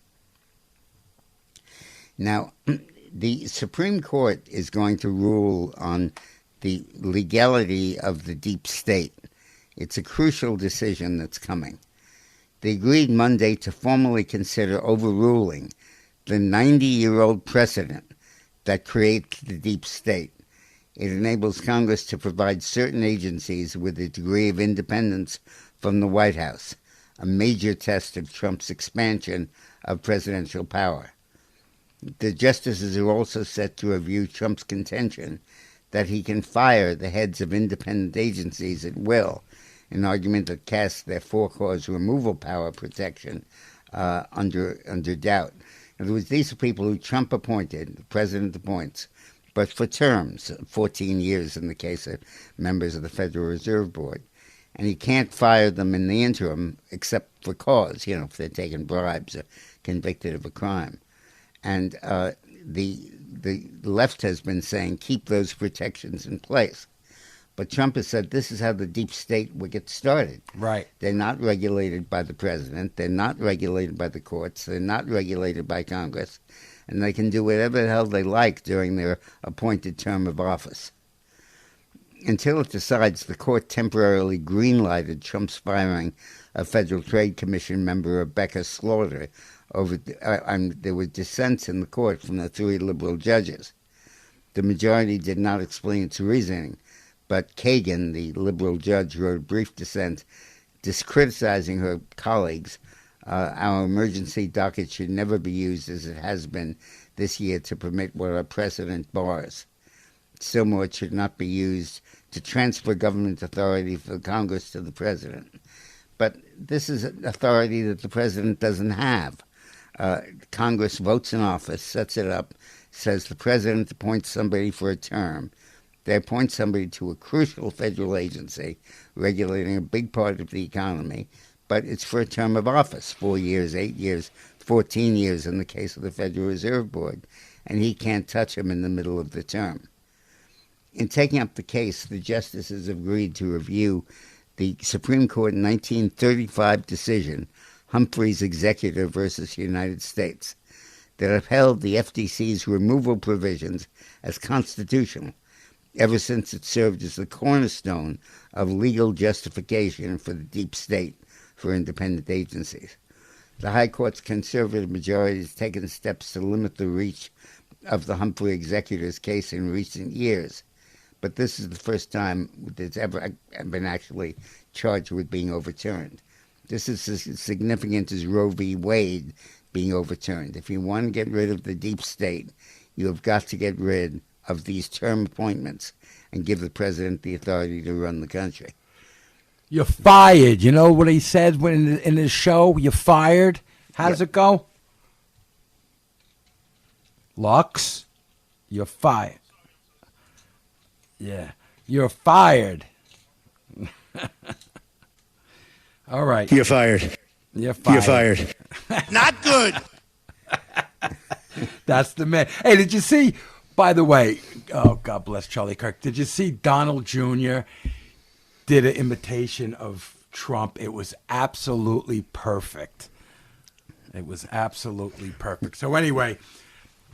Now, the Supreme Court is going to rule on the legality of the deep state. It's a crucial decision that's coming. They agreed Monday to formally consider overruling the 90-year-old precedent that creates the deep state. It enables Congress to provide certain agencies with a degree of independence from the White House, a major test of Trump's expansion of presidential power. The justices are also set to review Trump's contention that he can fire the heads of independent agencies at will, an argument that casts their for-cause removal power protection under doubt. In other words, these are people who Trump appointed, the president appoints, but for terms, 14 years in the case of members of the Federal Reserve Board. And he can't fire them in the interim except for cause, if they're taking bribes or convicted of a crime. And the left has been saying, keep those protections in place. But Trump has said this is how the deep state will get started. Right. They're not regulated by the president. They're not regulated by the courts. They're not regulated by Congress. And they can do whatever the hell they like during their appointed term of office. Until it decides, the court temporarily green-lighted Trump's firing of Federal Trade Commission member Rebecca Slaughter there were dissents in the court from the 3 liberal judges. The majority did not explain its reasoning, but Kagan, the liberal judge, wrote a brief dissent criticizing her colleagues. Our emergency docket should never be used as it has been this year to permit what our precedent bars. Still more, it should not be used to transfer government authority from Congress to the president. But this is an authority that the president doesn't have. Congress votes in office, sets it up, says the president appoints somebody for a term. They appoint somebody to a crucial federal agency regulating a big part of the economy, but it's for a term of office, 4 years, 8 years, 14 years in the case of the Federal Reserve Board, and he can't touch him in the middle of the term. In taking up the case, the justices agreed to review the Supreme Court 1935 decision, Humphreys Executor versus United States, that upheld the FTC's removal provisions as constitutional, ever since it served as the cornerstone of legal justification for the deep state for independent agencies. The High Court's conservative majority has taken steps to limit the reach of the Humphrey Executor's case in recent years, but this is the first time it's ever been actually charged with being overturned. This is as significant as Roe v. Wade being overturned. If you want to get rid of the deep state, you have got to get rid of these term appointments and give the president the authority to run the country. You're fired. You know what he said when in his show? You're fired. How does it go? Lux, you're fired. Yeah, you're fired. All right. You're fired. You're fired. You're fired. Not good. That's the man. Hey, did you see, by the way, oh, God bless Charlie Kirk, did you see Donald Jr. did an imitation of Trump? It was absolutely perfect. It was absolutely perfect. So anyway,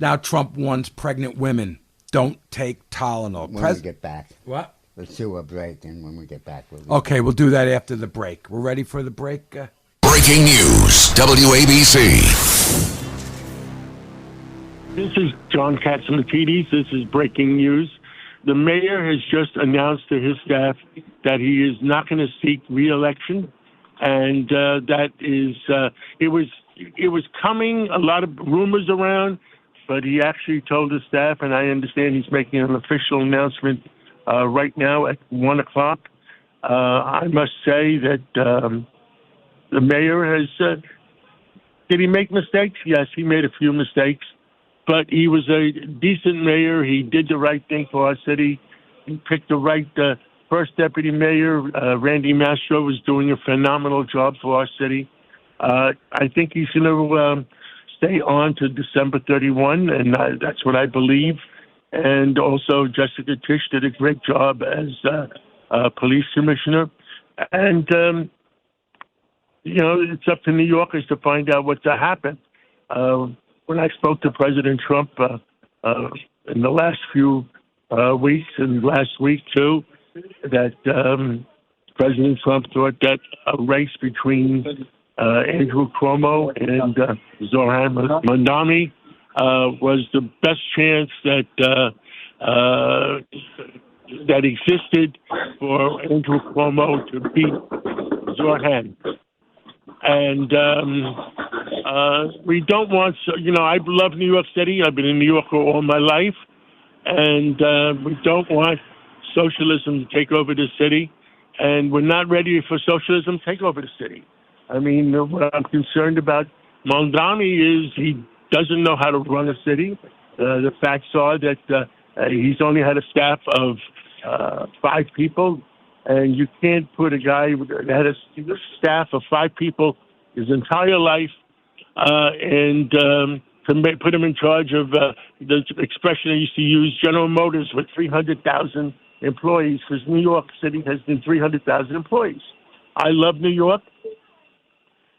now Trump warns pregnant women, don't take Tylenol. When we get back. What? Let's do a break, and when we get back, Okay, we'll do that after the break. We're ready for the break? Breaking news, WABC. This is John Katsimatidis. This is breaking news. The mayor has just announced to his staff that he is not going to seek re-election, and that is it was coming, a lot of rumors around, but he actually told his staff, and I understand he's making an official announcement right now at 1 o'clock. I must say that the mayor has did he make mistakes? Yes, he made a few mistakes. But he was a decent mayor. He did the right thing for our city. He picked the right first deputy mayor. Randy Mastro was doing a phenomenal job for our city. I think he's going to stay on to December 31, and that's what I believe. And also, Jessica Tisch did a great job as police commissioner. And, it's up to New Yorkers to find out what to happen. When I spoke to President Trump in the last few weeks and last week, too, that President Trump thought that a race between Andrew Cuomo and Zohran Mamdani was the best chance that existed for Andrew Cuomo to beat Zohran. And we don't want, I love New York City. I've been in New York all my life. And we don't want socialism to take over the city. And we're not ready for socialism to take over the city. I mean, what I'm concerned about Mamdani is he doesn't know how to run a city. The facts are that he's only had a staff of 5 people. And you can't put a guy that had a staff of 5 people his entire life and put him in charge of the expression I used to use, General Motors with 300,000 employees, because New York City has been 300,000 employees. I love New York,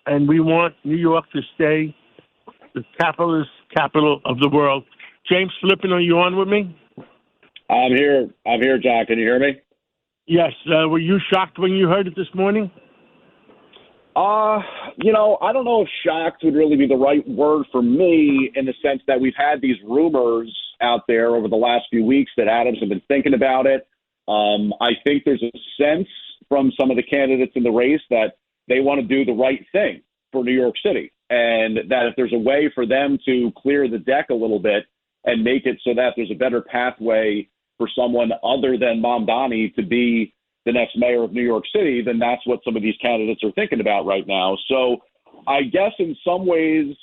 and we want New York to stay the capitalist capital of the world. James Flippin, are you on with me? I'm here, John. Can you hear me? Yes. Were you shocked when you heard it this morning? I don't know if shocked would really be the right word for me, in the sense that we've had these rumors out there over the last few weeks that Adams have been thinking about it. I think there's a sense from some of the candidates in the race that they want to do the right thing for New York City, and that if there's a way for them to clear the deck a little bit and make it so that there's a better pathway for someone other than Mamdani to be the next mayor of New York City, then that's what some of these candidates are thinking about right now. So I guess in some ways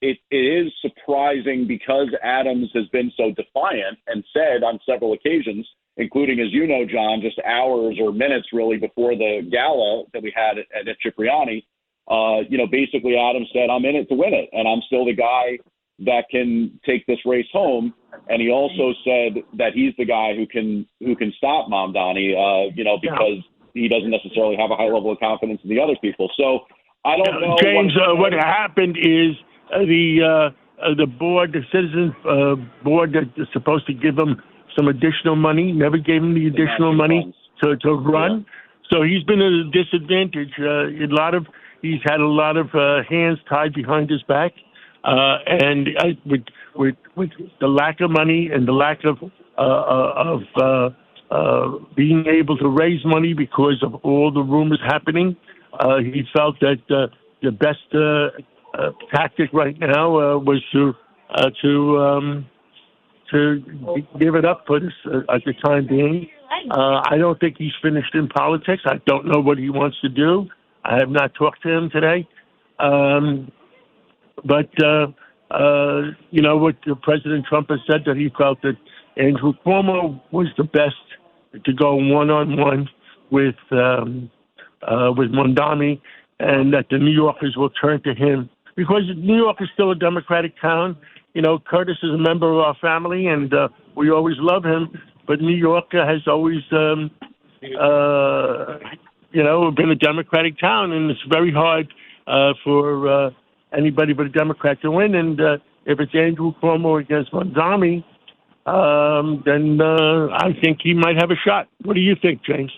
it is surprising, because Adams has been so defiant and said on several occasions, including, as you know, John, just hours or minutes really before the gala that we had at Cipriani, basically Adams said, I'm in it to win it, and I'm still the guy that can take this race home. And he also said that he's the guy who can stop Mamdani, because he doesn't necessarily have a high level of confidence in the other people. So I don't know. James, what happened is the board, the citizens board that is supposed to give him some additional money, never gave him the additional money to run. Yeah. So he's been at a disadvantage. He's had a lot of hands tied behind his back. And with the lack of money and the lack of being able to raise money because of all the rumors happening, he felt that the best tactic right now was to give it up for this at the time being. I don't think he's finished in politics. I don't know what he wants to do. I have not talked to him today. But what President Trump has said, that he felt that Andrew Cuomo was the best to go one-on-one with Mamdani, and that the New Yorkers will turn to him, because New York is still a Democratic town. Curtis is a member of our family, and we always love him. But New York has always, been a Democratic town, and it's very hard for anybody but a Democrat to win. And if it's Andrew Cuomo against Mamdani, then I think he might have a shot. What do you think, James?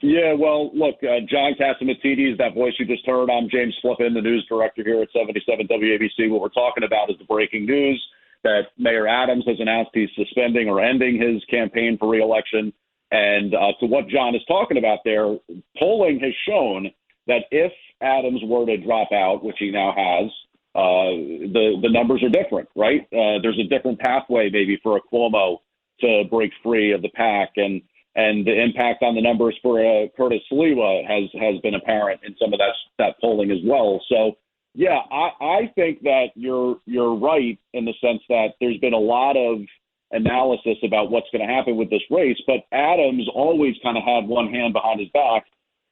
Yeah, well, look, John Catsimatidis, that voice you just heard. I'm James Flippin, the news director here at 77 WABC. What we're talking about is the breaking news that Mayor Adams has announced he's suspending or ending his campaign for re-election. And to what John is talking about there, polling has shown that if Adams were to drop out, which he now has, the numbers are different, right? There's a different pathway maybe for a Cuomo to break free of the pack, and the impact on the numbers for Curtis Sliwa has been apparent in some of that polling as well. So, yeah, I think that you're right in the sense that there's been a lot of analysis about what's going to happen with this race, but Adams always kind of had one hand behind his back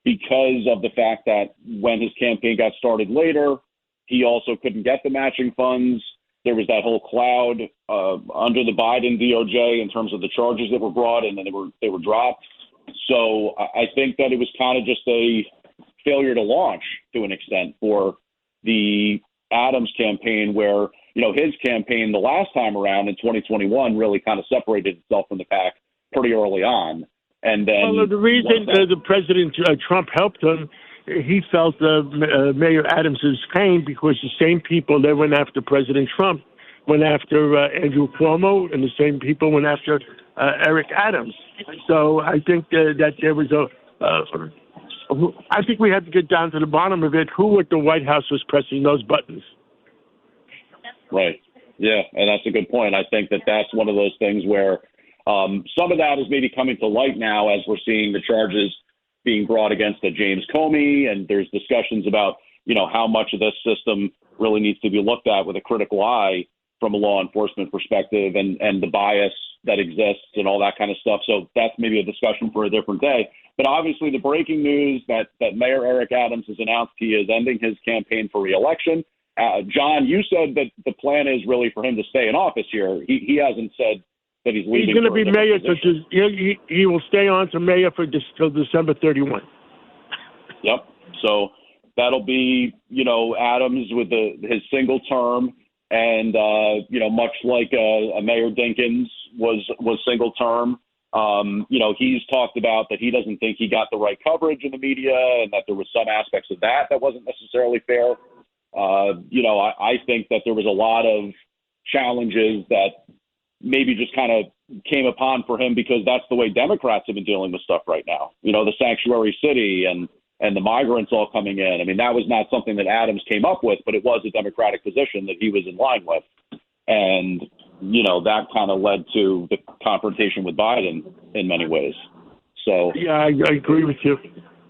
because of the fact that when his campaign got started later, he also couldn't get the matching funds. There was that whole cloud under the Biden DOJ in terms of the charges that were brought, and then they were dropped. So I think that it was kind of just a failure to launch to an extent for the Adams campaign, where his campaign the last time around in 2021 really kind of separated itself from the pack pretty early on. And then the reason the President Trump helped him, he felt Mayor Adams's pain, because the same people that went after President Trump went after Andrew Cuomo, and the same people went after Eric Adams. So I think that there was I think we had to get down to the bottom of it. Who at the White House was pressing those buttons? Right. Yeah, and that's a good point. I think that that's one of those things where some of that is maybe coming to light now as we're seeing the charges being brought against James Comey, and there's discussions about, how much of this system really needs to be looked at with a critical eye from a law enforcement perspective, and the bias that exists and all that kind of stuff. So that's maybe a discussion for a different day. But obviously the breaking news that Mayor Eric Adams has announced he is ending his campaign for re-election. John, you said that the plan is really for him to stay in office here. He hasn't said that he's leaving. He's going to be mayor. He will stay on to mayor till December 31. Yep. So that'll be, Adams with his single term, and much like a Mayor Dinkins was single term. He's talked about that he doesn't think he got the right coverage in the media and that there was some aspects of that wasn't necessarily fair. I think that there was a lot of challenges that maybe just kind of came upon for him because that's the way Democrats have been dealing with stuff right now. The sanctuary city and the migrants all coming in. I mean, that was not something that Adams came up with, but it was a Democratic position that he was in line with. And, that kind of led to the confrontation with Biden in many ways. So yeah, I agree with you.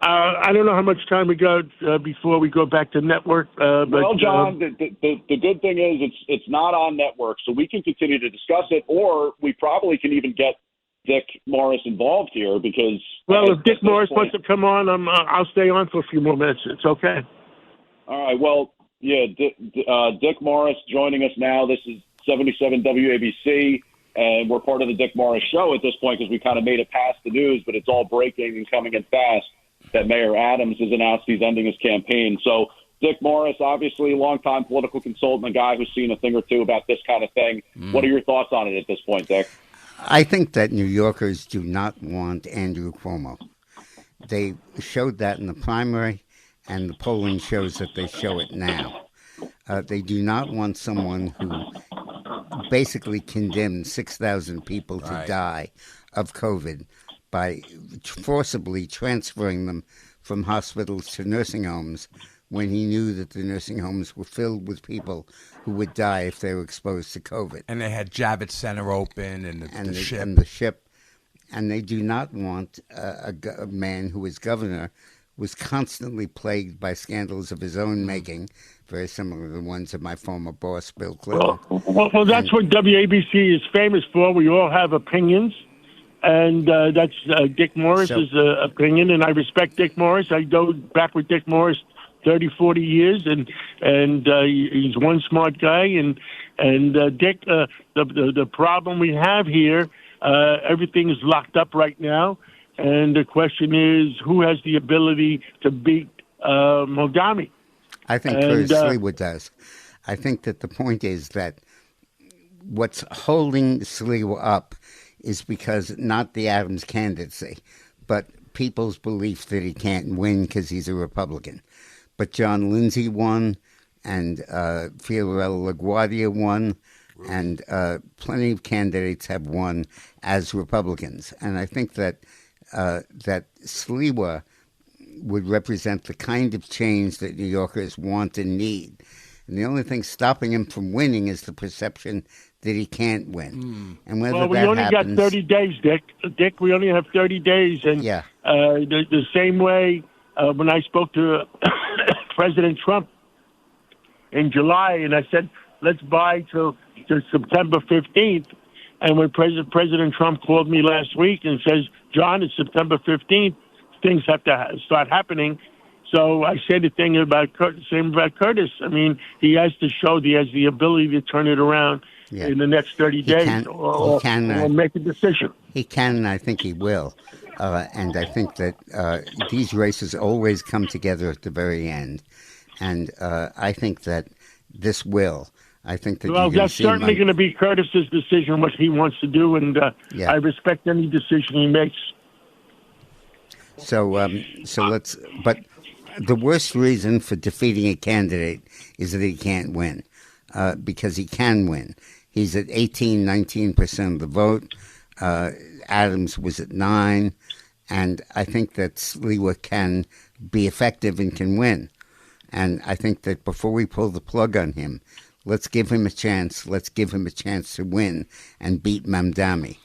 I don't know how much time we got before we go back to network. Well, John, the good thing is it's not on network, so we can continue to discuss it, or we probably can even get Dick Morris involved here because. Well, if Dick Morris wants to come on, I'll stay on for a few more minutes. It's okay. All right. Well, yeah, Dick Morris joining us now. This is 77 WABC. And we're part of the Dick Morris Show at this point because we kind of made it past the news, but it's all breaking and coming in fast that Mayor Adams has announced he's ending his campaign. So Dick Morris, obviously a longtime political consultant, a guy who's seen a thing or two about this kind of thing. What are your thoughts on it at this point, Dick? I think that New Yorkers do not want Andrew Cuomo. They showed that in the primary, and the polling shows that they show it now. They do not want someone who basically condemned 6,000 people to die of COVID by forcibly transferring them from hospitals to nursing homes when he knew that the nursing homes were filled with people who would die if they were exposed to COVID. And they had Javits Center open and the ship. And the ship. And they do not want a man who was governor, was constantly plagued by scandals of his own making, very similar to the ones of my former boss, Bill Clinton. Well, that's what WABC is famous for. We all have opinions. And that's Dick Morris's opinion, and I respect Dick Morris. I go back with Dick Morris 30, 40 years, and he's one smart guy. And Dick, the problem we have here, everything is locked up right now, and the question is who has the ability to beat Mogami? I think Curtis Sliwa does. I think that the point is that what's holding Sliwa up is because not the Adams candidacy, but people's belief that he can't win because he's a Republican. But John Lindsay won, and Fiorello LaGuardia won, and plenty of candidates have won as Republicans. And I think that that Sliwa would represent the kind of change that New Yorkers want and need. And the only thing stopping him from winning is the perception that he can't win. And whether we that only happens, got 30 days, Dick. Dick, we only have 30 days. And the same way when I spoke to President Trump in July, and I said, let's buy till September 15th. And when President Trump called me last week and says, John, it's September 15th, things have to start happening. So I said the thing about same about Curtis. I mean, he has to show he has the ability to turn it around in the next 30 days or make a decision. He can, and I think he will. And I think that these races always come together at the very end. And I think that this will. I think that that's certainly going to be Curtis's decision, what he wants to do, and I respect any decision he makes. So let's. But the worst reason for defeating a candidate is that he can't win, because he can win. He's at 19% of the vote. Adams was at 9%, and I think that Sliwa can be effective and can win. And I think that before we pull the plug on him, let's give him a chance. Let's give him a chance to win and beat Mamdani.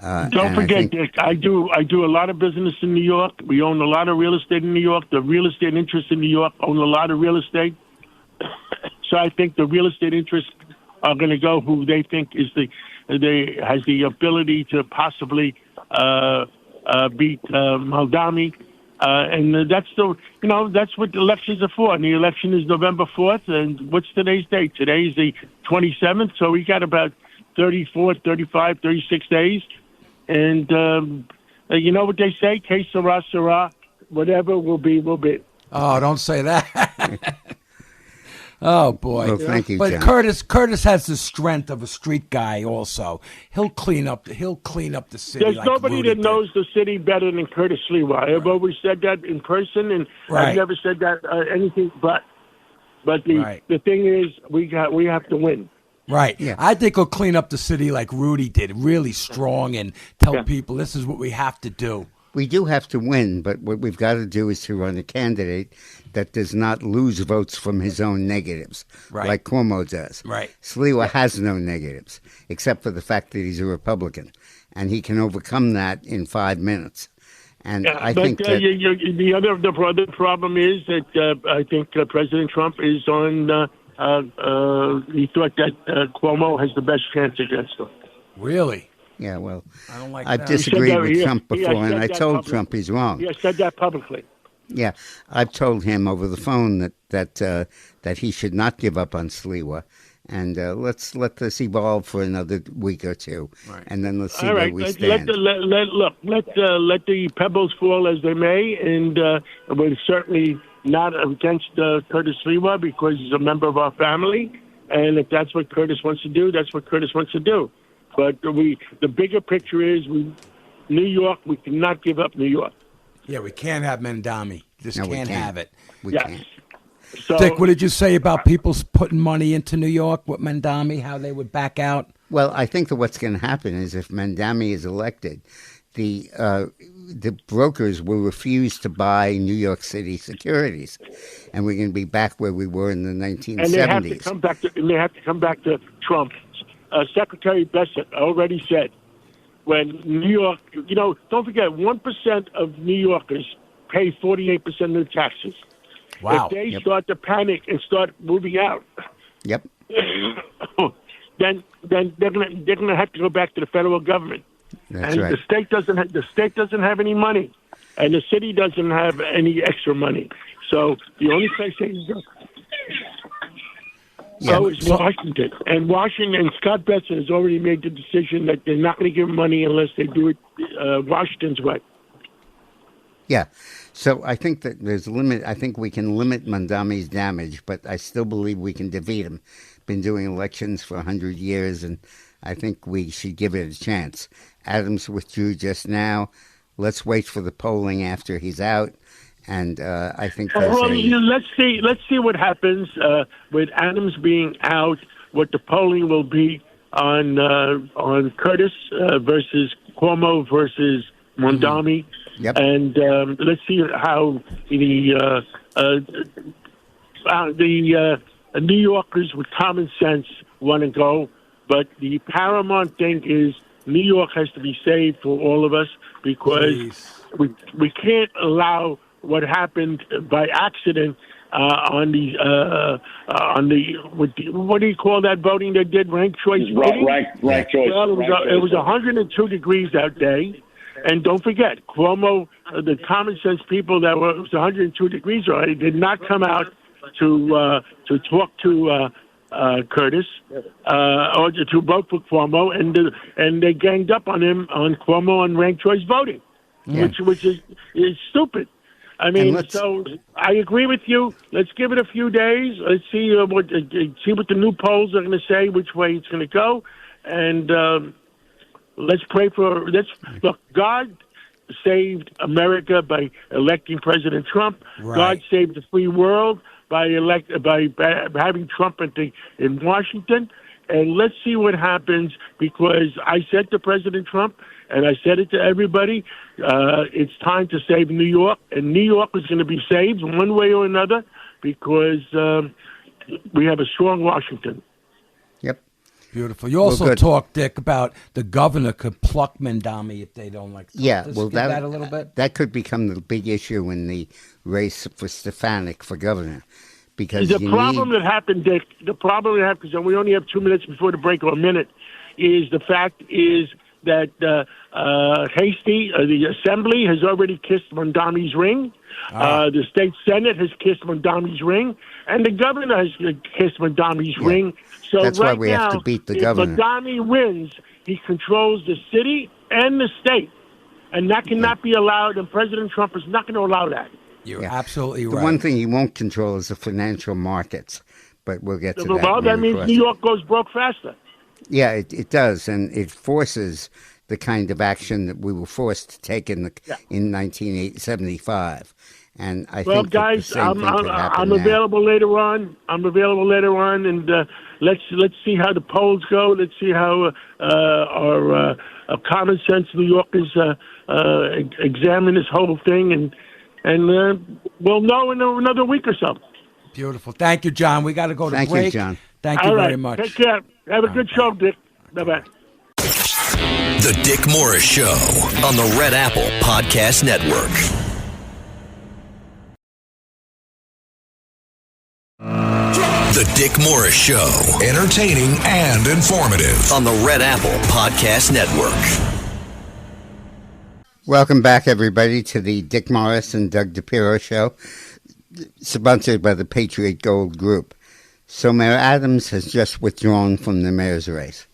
Don't forget, Dick, I do a lot of business in New York. We own a lot of real estate in New York. The real estate interests in New York own a lot of real estate. So I think the real estate interests are going to go who they think has the ability to possibly beat Mamdani. And that's that's what elections are for. And the election is November 4th. And what's today's date? Today is the 27th. So we got about 34, 35, 36 days. And you know what they say? Que sera, sera. Whatever will be, will be. Oh, don't say that. Oh boy! Well, thank you, But John. Curtis has the strength of a street guy. Also, he'll clean up the city. There's like nobody Rudy that did. knows the city better than Curtis Lewa. I've always said that in person, and Right. I've never said that anything but. But Right. the thing is, we have to win. Right. Yeah. I think he'll clean up the city like Rudy did, really strong, and tell people this is what we have to do. We do have to win, but what we've got to do is to run a candidate that does not lose votes from his own negatives, Right. like Cuomo does. Right. Sliwa has no negatives, except for the fact that he's a Republican, and he can overcome that in 5 minutes. And I but think that the other problem is that I think President Trump is on. He thought that Cuomo has the best chance against him. Really? yeah, well, I don't like I've that. disagreed that- with he- Trump he has before, and said I that told publicly. Trump he's wrong. He has said that publicly. Yeah, I've told him over the phone that he should not give up on Sliwa, and let's let this evolve for another week or two, Right. and then let's see All where right, we let stand. the pebbles fall as they may, and we're certainly not against Curtis Lewa because he's a member of our family, and if that's what Curtis wants to do, that's what Curtis wants to do. But the bigger picture is New York. We cannot give up New York. Yeah, we can't have Mendami. Just No, we can't can't. have it. We Yes. can't. So, Dick, what did you say about people putting money into New York with Mendami? How they would back out? Well, I think that what's going to happen is if Mandami is elected, the brokers will refuse to buy New York City securities, and we're going to be back where we were in the 1970s. and they have to come back to. And they have to come back to Trump. Secretary Bessent already said when New York, don't forget, 1% of New Yorkers pay 48% of their taxes. Wow. If they start to panic and start moving out, Yep. then they're gonna have to go back to the federal government. That's and right. the state doesn't have any money, and the city doesn't have any extra money. So the only place they can go is Washington. And Scott Bessent has already made the decision that they're not going to give money unless they do it Washington's way. Yeah. So I think that there's a limit. I think we can limit Mandami's damage, but I still believe we can defeat him. Been doing elections for 100 years, and I think we should give it a chance. Adams withdrew just now. Let's wait for the polling after he's out, and I think there's Well, let's see what happens with Adams being out. What the polling will be on Curtis versus Cuomo versus Mondami. Yep. And let's see how the New Yorkers with common sense want to go. But the paramount thing is New York has to be saved for all of us because we can't allow what happened by accident on the what do you call that voting they did, ranked choice voting? Rank choice. Well, it was 102 degrees that day. And don't forget, Cuomo, the common sense people that were, it was 102 degrees already, did not come out to talk to Curtis or to vote for Cuomo, and they ganged up on him on Cuomo on ranked choice voting, which is stupid. I mean, so I agree with you. Let's give it a few days. Let's see what the new polls are going to say, which way it's going to go, and. Let's pray for. Look. God saved America by electing President Trump. Right. God saved the free world by having Trump in Washington. And let's see what happens. Because I said to President Trump, and I said it to everybody, it's time to save New York, and New York is going to be saved one way or another because we have a strong Washington. Yep. Beautiful. You also talked, Dick, about the governor could pluck Mendami if they don't like. Yeah, Just well, give that a little bit. That could become the big issue in the race for Stefanik for governor, because The problem that happened, Dick, because we only have 2 minutes before the break, or a minute, is the fact is that Hasty, the Assembly, has already kissed Mondami's ring. The state Senate has kissed Mondami's ring, and the governor has kissed Mondami's ring. So that's right why we have to beat the governor. If Mondami wins, he controls the city and the state, and that cannot be allowed. And President Trump is not going to allow that. You're absolutely The right. one thing he won't control is the financial markets. but we'll get to that. Well, that means New York goes broke faster. Yeah, it does, and it forces the kind of action that we were forced to take in 1975. And I think guys, the same thing could happen I'm now. available later on. And let's see how the polls go. Let's see how our common sense New Yorkers examine this whole thing, and we'll know in another week or so. Beautiful. Thank you, John. We got to go to Thank break. you, John. Thank you All right. very much. Take care. Have a good show, Dick. Bye-bye. The Dick Morris Show on the Red Apple Podcast Network. The Dick Morris Show. Entertaining and informative. On the Red Apple Podcast Network. Welcome back, everybody, to the Dick Morris and Doug DePiro Show, sponsored by the Patriot Gold Group. So Mayor Adams has just withdrawn from the mayor's race,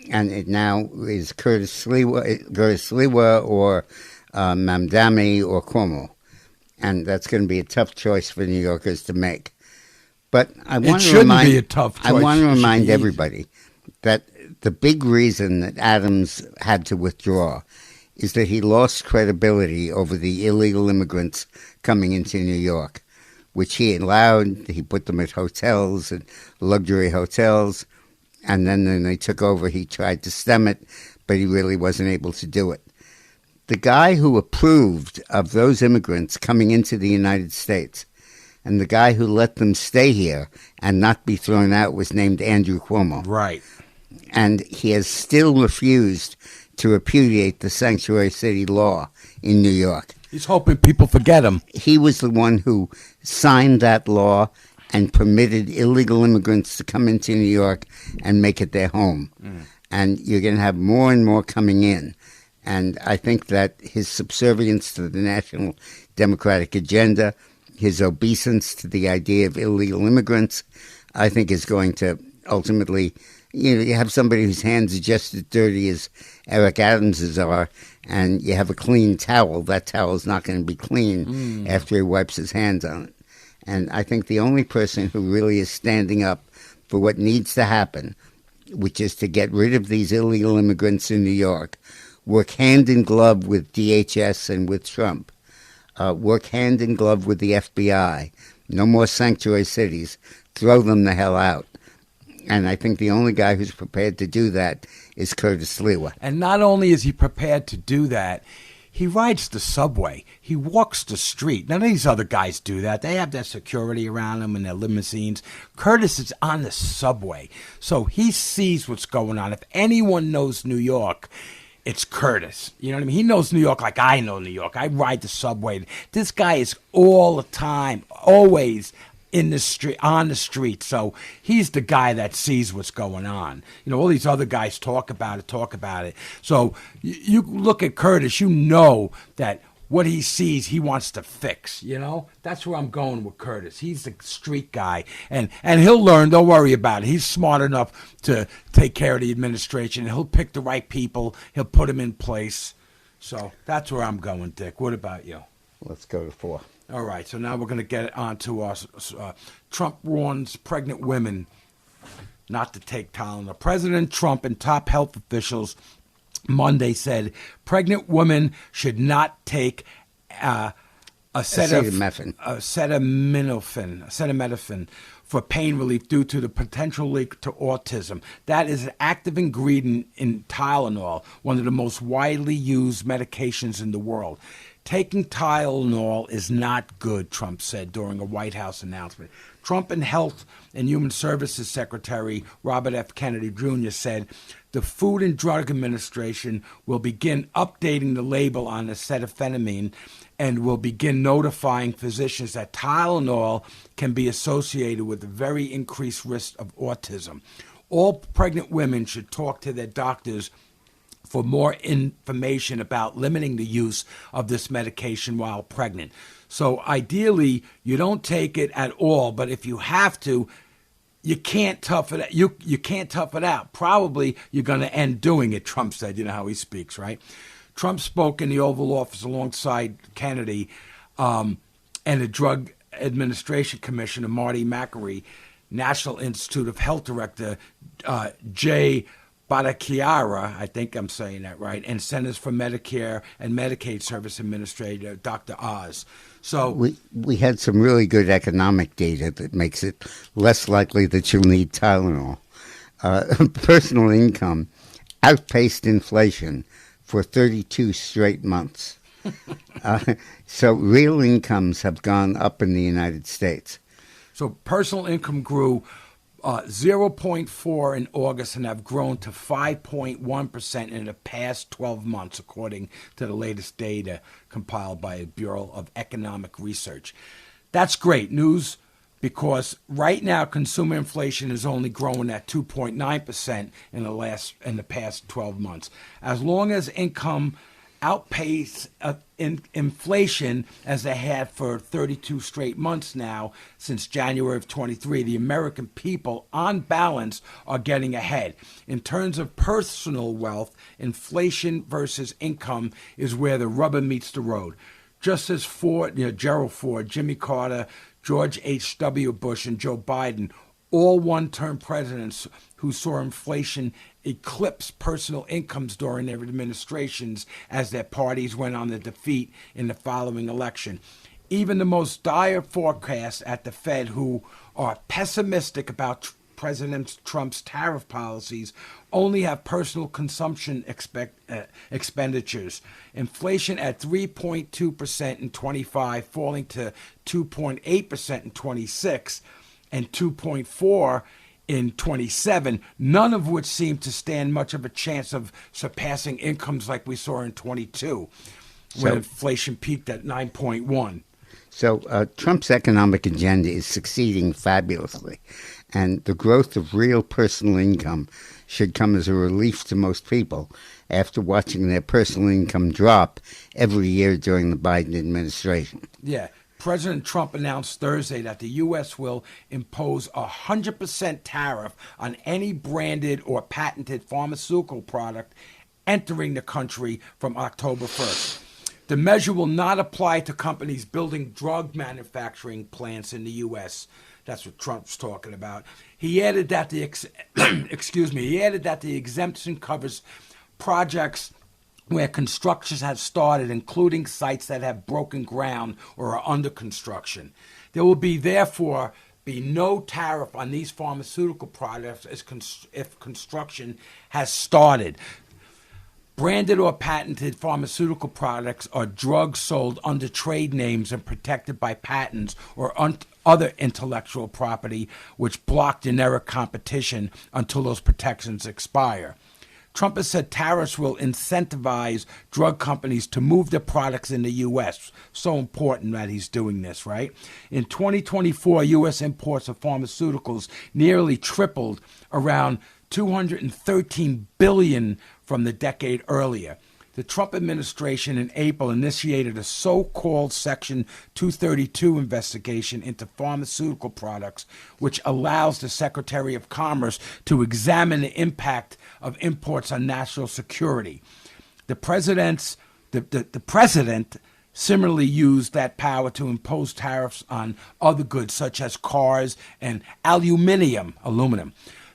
and it now is Curtis Sliwa or Mamdani or Cuomo, and that's going to be a tough choice for New Yorkers to make. But I want to remind be a tough choice. I want to It should remind be everybody that the big reason that Adams had to withdraw is that he lost credibility over the illegal immigrants coming into New York, which he allowed. He put them at hotels and luxury hotels, and then when they took over, he tried to stem it, but he really wasn't able to do it. The guy who approved of those immigrants coming into the United States and the guy who let them stay here and not be thrown out was named Andrew Cuomo. Right. And he has still refused to repudiate the sanctuary city law in New York. He's hoping people forget him. He was the one who signed that law and permitted illegal immigrants to come into New York and make it their home. And you're going to have more and more coming in. And I think that his subservience to the national democratic agenda, his obeisance to the idea of illegal immigrants, I think is going to ultimately, you have somebody whose hands are just as dirty as Eric Adams's are, and you have a clean towel. That towel is not going to be clean after he wipes his hands on it. And I think the only person who really is standing up for what needs to happen, which is to get rid of these illegal immigrants in New York, work hand in glove with DHS and with Trump, work hand in glove with the FBI, no more sanctuary cities, throw them the hell out. And I think the only guy who's prepared to do that is Curtis Sliwa. And not only is he prepared to do that, he rides the subway. He walks the street. None of these other guys do that. They have their security around them and their limousines. Curtis is on the subway. So he sees what's going on. If anyone knows New York, it's Curtis. You know what I mean? He knows New York like I know New York. I ride the subway. This guy is all the time, always in the street, on the street. So he's the guy that sees what's going on. You know, all these other guys talk about it. So you look at Curtis, you know that what he sees, he wants to fix, you know? That's where I'm going with Curtis. He's the street guy. And he'll learn. Don't worry about it. He's smart enough to take care of the administration. He'll pick the right people. He'll put them in place. So that's where I'm going, Dick. What about you? Let's go to 4. All right, so now we're going to get on to Trump warns pregnant women not to take Tylenol. President Trump and top health officials Monday said pregnant women should not take acetaminophen for pain relief due to the potential link to autism. That is an active ingredient in Tylenol, one of the most widely used medications in the world. Taking Tylenol is not good, Trump said during a White House announcement. Trump and Health and Human Services Secretary Robert F. Kennedy Jr. said the Food and Drug Administration will begin updating the label on acetaminophen and will begin notifying physicians that Tylenol can be associated with a very increased risk of autism. All pregnant women should talk to their doctors for more information about limiting the use of this medication while pregnant. So ideally, you don't take it at all, but if you have to, you can't tough it out. You can't tough it out. Probably you're going to end doing it, Trump said. You know how he speaks, right? Trump spoke in the Oval Office alongside Kennedy and the Drug Administration Commissioner, Marty McCreary. National Institute of Health Director Jay Bhattacharya, I think I'm saying that right, and Centers for Medicare and Medicaid Service Administrator Dr. Oz. So we had some really good economic data that makes it less likely that you'll need Tylenol. Personal income outpaced inflation for 32 straight months. So real incomes have gone up in the United States. So personal income grew 0.4 in August and have grown to 5.1% in the past 12 months, according to the latest data compiled by the Bureau of Economic Research. That's great news because right now consumer inflation is only growing at 2.9% in the past 12 months. As long as income outpace inflation as they had for 32 straight months now since January of 23, the American people, on balance, are getting ahead. In terms of personal wealth, inflation versus income is where the rubber meets the road. Just as Gerald Ford, Jimmy Carter, George H.W. Bush, and Joe Biden, all one-term presidents who saw inflation eclipse personal incomes during their administrations as their parties went on the defeat in the following election. Even the most dire forecasts at the Fed, who are pessimistic about President Trump's tariff policies, only have personal consumption expenditures. Inflation at 3.2% in 25, falling to 2.8% in 26, and 2.4 in 27, none of which seem to stand much of a chance of surpassing incomes like we saw in 22, when inflation peaked at 9.1. So Trump's economic agenda is succeeding fabulously, and the growth of real personal income should come as a relief to most people after watching their personal income drop every year during the Biden administration. Yeah. President Trump announced Thursday that the U.S. will impose a 100% tariff on any branded or patented pharmaceutical product entering the country from October 1st. The measure will not apply to companies building drug manufacturing plants in the U.S. That's what Trump's talking about. He added that the exemption covers projects where construction has started, including sites that have broken ground or are under construction. There will therefore be no tariff on these pharmaceutical products if construction has started. Branded or patented pharmaceutical products are drugs sold under trade names and protected by patents or other intellectual property which block generic competition until those protections expire. Trump has said tariffs will incentivize drug companies to move their products in the U.S. So important that he's doing this, right? In 2024, U.S. imports of pharmaceuticals nearly tripled, around $213 billion from the decade earlier. The Trump administration in April initiated a so-called Section 232 investigation into pharmaceutical products, which allows the Secretary of Commerce to examine the impact of imports on national security. The president similarly used that power to impose tariffs on other goods such as cars and aluminum.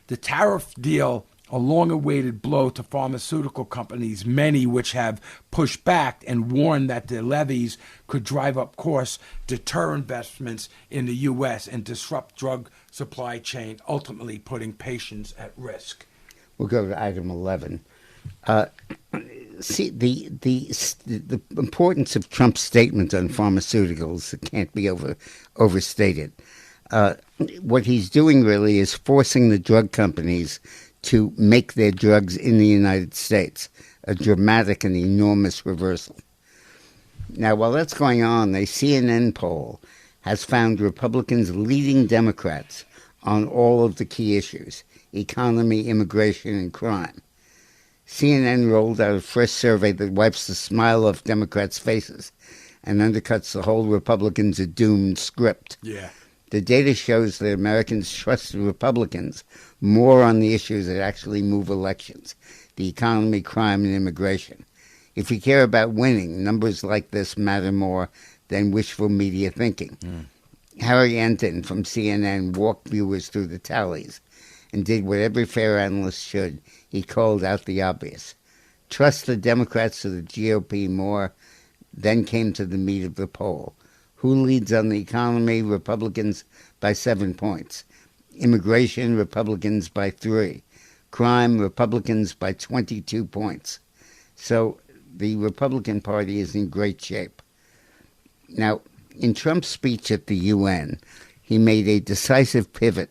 The tariff deal, a long-awaited blow to pharmaceutical companies, many which have pushed back and warned that the levies could drive up costs, deter investments in the U.S., and disrupt drug supply chain, ultimately putting patients at risk. We'll go to item 11. See, the importance of Trump's statement on pharmaceuticals can't be overstated. What he's doing really is forcing the drug companies to make their drugs in the United States, a dramatic and enormous reversal. Now, while that's going on, a CNN poll has found Republicans leading Democrats on all of the key issues: economy, immigration, and crime. CNN rolled out a fresh survey that wipes the smile off Democrats' faces and undercuts the whole Republicans are doomed script. Yeah. The data shows that Americans trust the Republicans more on the issues that actually move elections: the economy, crime, and immigration. If you care about winning, numbers like this matter more than wishful media thinking. Harry Enton from CNN walked viewers through the tallies and did what every fair analyst should. He called out the obvious. Trust the Democrats or the GOP more. Then came to the meat of the poll. Who leads on the economy? Republicans by 7 points. Immigration, Republicans by 3. Crime, Republicans by 22 points. So the Republican Party is in great shape. Now, in Trump's speech at the UN, he made a decisive pivot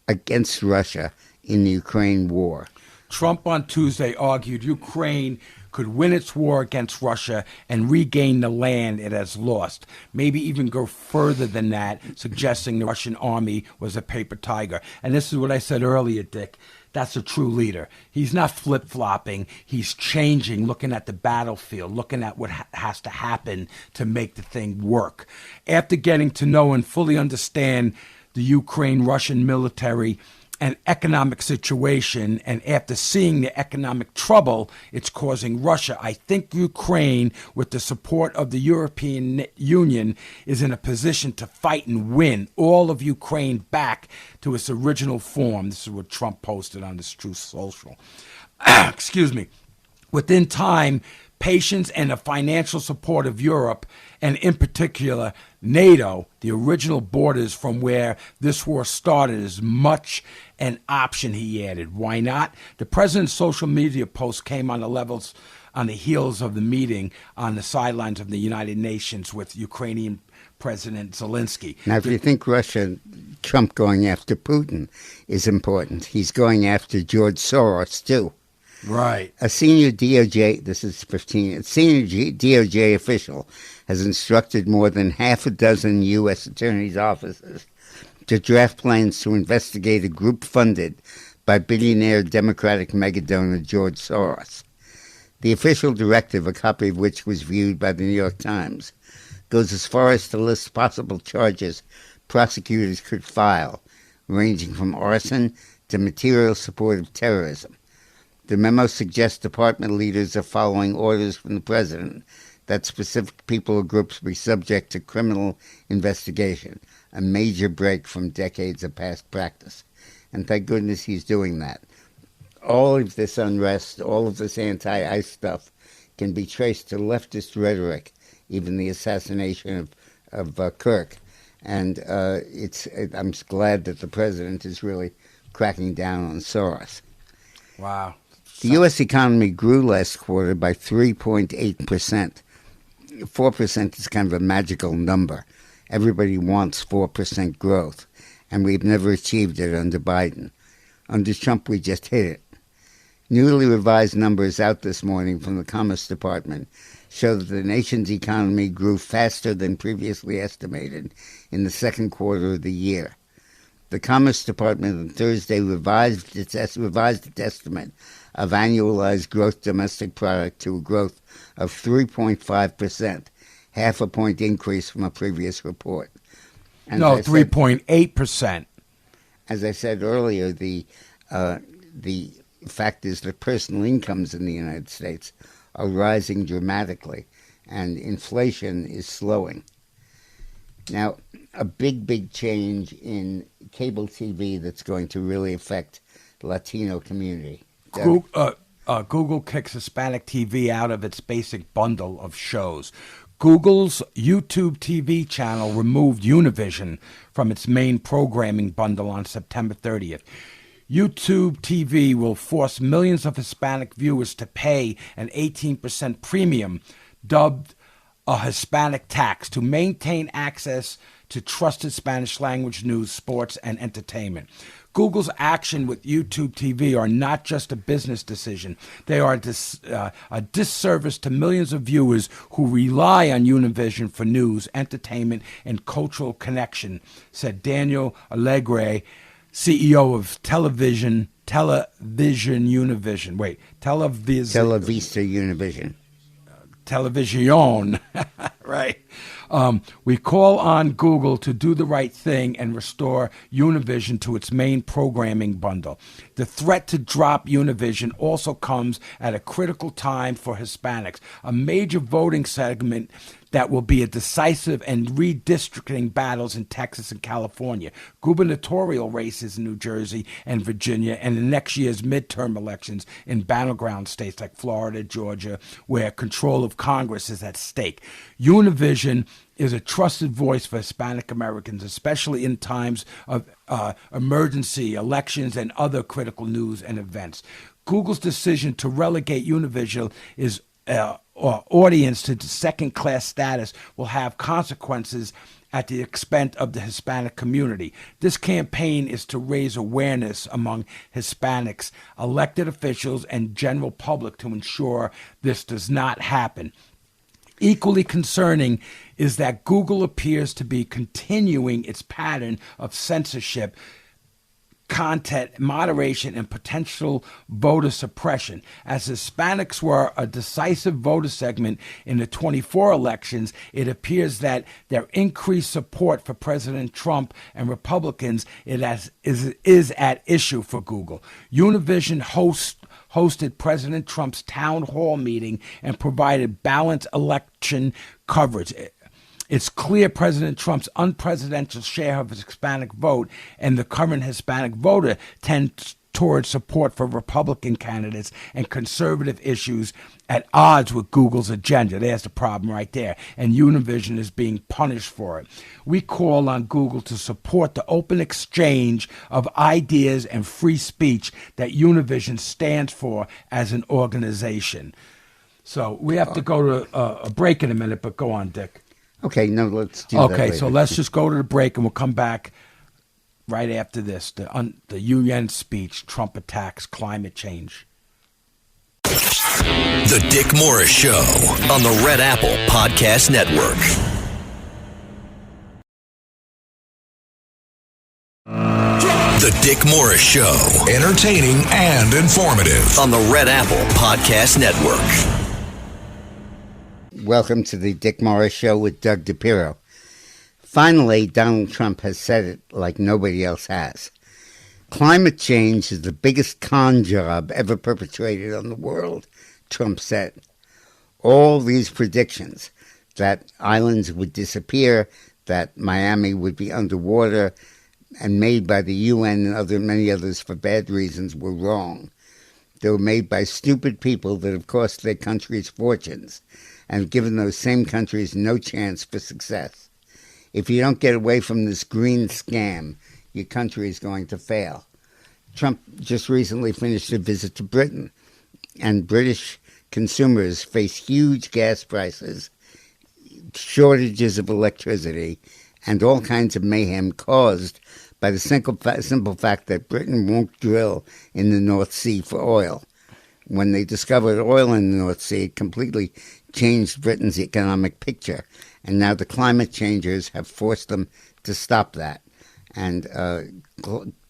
against Russia in the Ukraine war. Trump on Tuesday argued Ukraine could win its war against Russia and regain the land it has lost, maybe even go further than that, suggesting the Russian army was a paper tiger. And this is what I said earlier, Dick. That's a true leader. He's not flip-flopping. He's changing, looking at the battlefield, looking at what has to happen to make the thing work. After getting to know and fully understand the Ukraine-Russian military and economic situation, and after seeing the economic trouble it's causing Russia, I think Ukraine, with the support of the European Union, is in a position to fight and win all of Ukraine back to its original form. This is what Trump posted on this Truth Social. Excuse me. Within time, patience and the financial support of Europe, and in particular NATO, the original borders from where this war started, is much an option, he added. Why not? The president's social media post came on the heels of the meeting on the sidelines of the United Nations with Ukrainian President Zelensky. Now, if you think Trump going after Putin is important, he's going after George Soros, too. Right. A senior DOJ official has instructed more than half a dozen U.S. attorneys' offices to draft plans to investigate a group funded by billionaire Democratic megadonor George Soros. The official directive, a copy of which was viewed by the New York Times, goes as far as to list possible charges prosecutors could file, ranging from arson to material support of terrorism. The memo suggests department leaders are following orders from the president that specific people or groups be subject to criminal investigation, a major break from decades of past practice. And thank goodness he's doing that. All of this unrest, all of this anti-ICE stuff can be traced to leftist rhetoric, even the assassination of Kirk. And I'm glad that the president is really cracking down on Soros. Wow. The U.S. economy grew last quarter by 3.8%. 4% is kind of a magical number. Everybody wants 4% growth, and we've never achieved it under Biden. Under Trump, we just hit it. Newly revised numbers out this morning from the Commerce Department show that the nation's economy grew faster than previously estimated in the second quarter of the year. The Commerce Department on Thursday revised its estimate of annualized gross domestic product to a growth of 3.5%, half a point increase from a previous report. And 3.8%. As I said earlier, the fact is that personal incomes in the United States are rising dramatically, and inflation is slowing. Now, a big change in cable TV that's going to really affect the Latino community. Google kicks Hispanic TV out of its basic bundle of shows. Google's YouTube TV channel removed Univision from its main programming bundle on September 30th. YouTube TV will force millions of Hispanic viewers to pay an 18% premium, dubbed a Hispanic tax, to maintain access to trusted Spanish-language news, sports, and entertainment. Google's action with YouTube TV are not just a business decision. They are a disservice to millions of viewers who rely on Univision for news, entertainment, and cultural connection, said Daniel Alegre, CEO of Televisa Univision. Televisa Univision. Television, right? We call on Google to do the right thing and restore Univision to its main programming bundle. The threat to drop Univision also comes at a critical time for Hispanics, a major voting segment that will be a decisive and redistricting battles in Texas and California, gubernatorial races in New Jersey and Virginia, and the next year's midterm elections in battleground states like Florida, Georgia, where control of Congress is at stake. Univision is a trusted voice for Hispanic Americans, especially in times of emergency, elections, and other critical news and events. Google's decision to relegate Univision is audience to second-class status will have consequences at the expense of the Hispanic community. This campaign is to raise awareness among Hispanics, elected officials, and general public to ensure this does not happen. Equally concerning is that Google appears to be continuing its pattern of censorship, content moderation, and potential voter suppression. As Hispanics were a decisive voter segment in the 24 elections, it appears that their increased support for President Trump and Republicans is at issue for Google. Univision hosted President Trump's town hall meeting and provided balanced election coverage. It's clear President Trump's unprecedented share of his Hispanic vote and the current Hispanic voter tend towards support for Republican candidates and conservative issues at odds with Google's agenda. There's the problem right there. And Univision is being punished for it. We call on Google to support the open exchange of ideas and free speech that Univision stands for as an organization. So we have to go to a break in a minute, but go on, Dick. Okay, no, let's do that later. Okay, so let's just go to the break, and we'll come back right after this. The UN speech, Trump attacks climate change. The Dick Morris Show on the Red Apple Podcast Network. The Dick Morris Show. Entertaining and informative. On the Red Apple Podcast Network. Welcome to the Dick Morris Show with Doug DePiro. Finally, Donald Trump has said it like nobody else has. Climate change is the biggest con job ever perpetrated on the world, Trump said. All these predictions that islands would disappear, that Miami would be underwater, and made by the UN and many others for bad reasons were wrong. They were made by stupid people that have cost their countries fortunes and given those same countries no chance for success. If you don't get away from this green scam, your country is going to fail. Trump just recently finished a visit to Britain, and British consumers face huge gas prices, shortages of electricity, and all kinds of mayhem caused by the simple fact that Britain won't drill in the North Sea for oil. When they discovered oil in the North Sea, it completely changed Britain's economic picture. And now the climate changers have forced them to stop that. And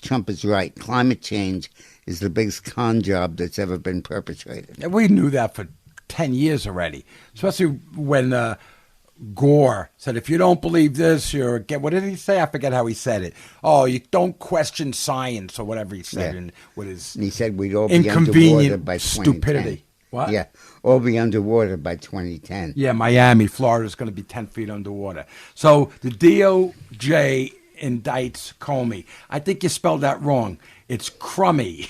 Trump is right. Climate change is the biggest con job that's ever been perpetrated. And we knew that for 10 years already, especially when Gore said, if you don't believe this, you're again. What did he say? I forget how he said it. Oh, you don't question science or whatever he said. Yeah. And with his and he said we'd all be underwater by 2010. Stupidity. What? Yeah, all be underwater by 2010. Yeah, Miami, Florida is going to be 10 feet underwater. So the DOJ indicts Comey. I think you spelled that wrong. It's Crummy.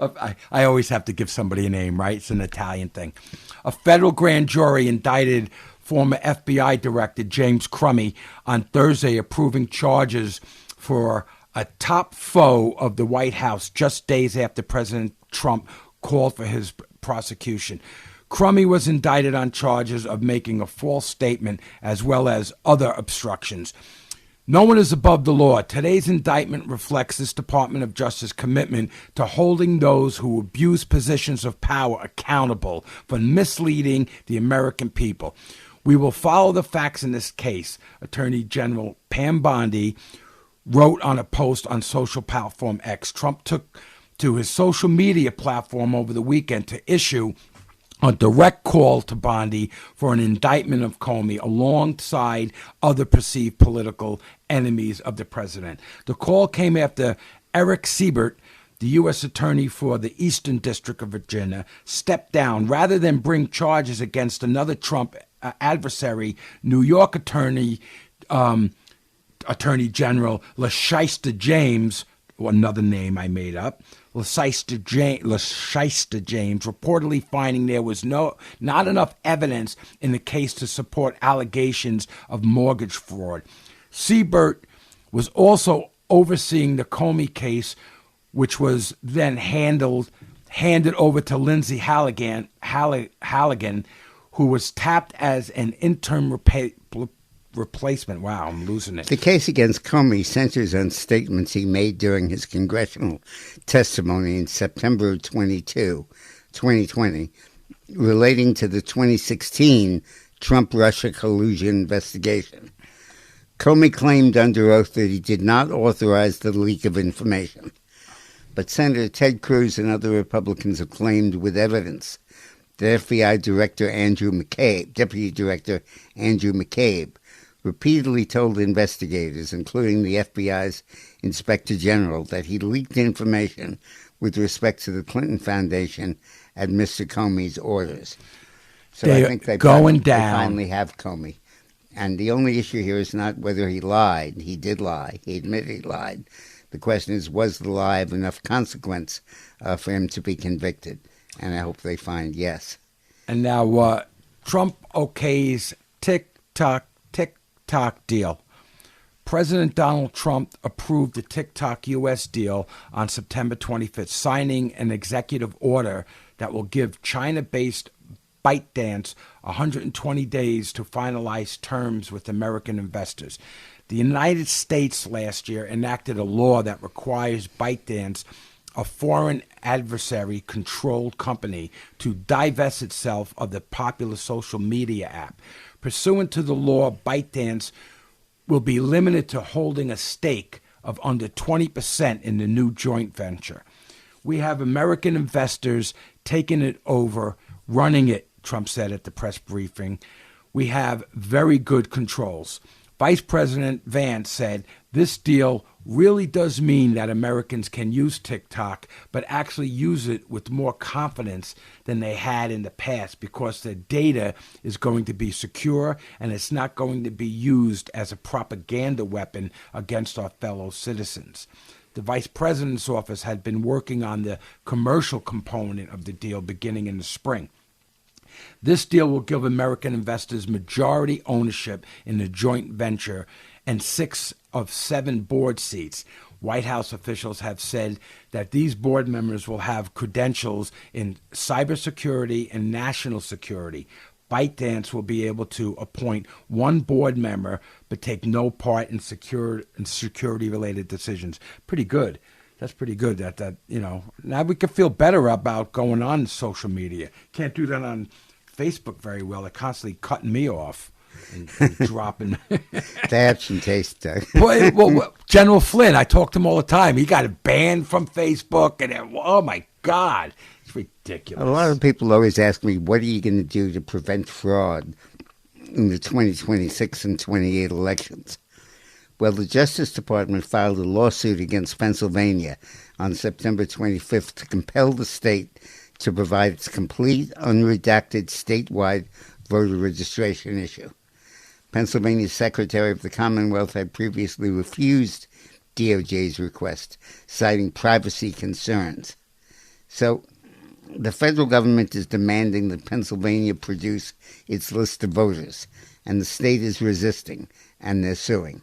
I always have to give somebody a name, right? It's an Italian thing. A federal grand jury indicted former FBI Director James Crummy on Thursday, approving charges for a top foe of the White House just days after President Trump called for his prosecution. Crummy was indicted on charges of making a false statement as well as other obstructions. No one is above the law. Today's indictment reflects this Department of Justice commitment to holding those who abuse positions of power accountable for misleading the American people. We will follow the facts in this case, Attorney General Pam Bondi wrote on a post on social platform X. Trump took to his social media platform over the weekend to issue a direct call to Bondi for an indictment of Comey alongside other perceived political enemies of the president. The call came after Eric Siebert, the U.S. Attorney for the Eastern District of Virginia, stepped down rather than bring charges against another Trump adversary, New York Attorney General LaShista James, another name I made up, LaShista James, reportedly finding there was not enough evidence in the case to support allegations of mortgage fraud. Siebert was also overseeing the Comey case, which was then handed over to Lindsay Halligan, who was tapped as an interim replacement. Wow, I'm losing it. The case against Comey centers on statements he made during his congressional testimony in September of 2020 relating to the 2016 Trump-Russia collusion investigation. Comey claimed under oath that he did not authorize the leak of information. But Senator Ted Cruz and other Republicans have claimed with evidence that FBI Deputy Director Andrew McCabe, repeatedly told investigators, including the FBI's Inspector General, that he leaked information with respect to the Clinton Foundation at Mr. Comey's orders. So I think they finally have Comey. And the only issue here is not whether he lied. He did lie. He admitted he lied. The question is, was the lie of enough consequence for him to be convicted? And I hope they find yes. And now Trump okays TikTok deal. President Donald Trump approved the TikTok U.S. deal on September 25th, signing an executive order that will give China-based ByteDance 120 days to finalize terms with American investors. The United States last year enacted a law that requires ByteDance, a foreign adversary-controlled company, to divest itself of the popular social media app. Pursuant to the law, ByteDance will be limited to holding a stake of under 20% in the new joint venture. We have American investors taking it over, running it, Trump said at the press briefing. We have very good controls. Vice President Vance said this deal really does mean that Americans can use TikTok, but actually use it with more confidence than they had in the past, because the data is going to be secure and it's not going to be used as a propaganda weapon against our fellow citizens. The Vice President's office had been working on the commercial component of the deal beginning in the spring. This deal will give American investors majority ownership in the joint venture and 6 of 7 board seats. White House officials have said that these board members will have credentials in cybersecurity and national security. ByteDance will be able to appoint 1 board member but take no part in security-related decisions. Pretty good. That's pretty good. That now we can feel better about going on social media. Can't do that on Facebook very well. They're constantly cutting me off and dropping. They have some taste, Doug. well, General Flynn, I talk to him all the time. He got banned from Facebook, and oh my God, it's ridiculous. A lot of people always ask me, what are you going to do to prevent fraud in the 2026 and 28 elections? Well, the Justice Department filed a lawsuit against Pennsylvania on September 25th to compel the state to provide its complete, unredacted statewide voter registration issue. Pennsylvania's Secretary of the Commonwealth had previously refused DOJ's request, citing privacy concerns. So the federal government is demanding that Pennsylvania produce its list of voters, and the state is resisting, and they're suing.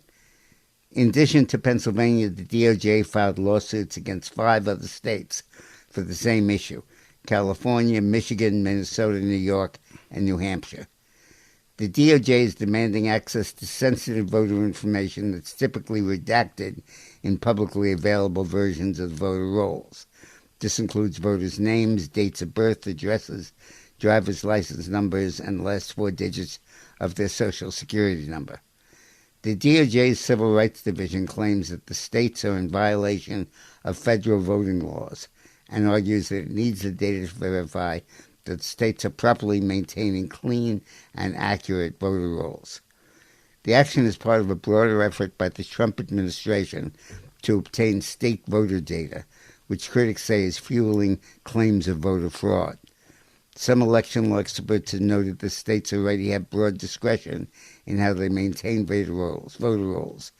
In addition to Pennsylvania, the DOJ filed lawsuits against 5 other states for the same issue: California, Michigan, Minnesota, New York, and New Hampshire. The DOJ is demanding access to sensitive voter information that's typically redacted in publicly available versions of the voter rolls. This includes voters' names, dates of birth, addresses, driver's license numbers, and the last 4 digits of their Social Security number. The DOJ's Civil Rights Division claims that the states are in violation of federal voting laws and argues that it needs the data to verify that states are properly maintaining clean and accurate voter rolls. The action is part of a broader effort by the Trump administration to obtain state voter data, which critics say is fueling claims of voter fraud. Some election law experts have noted the states already have broad discretion in how they maintain voter rolls,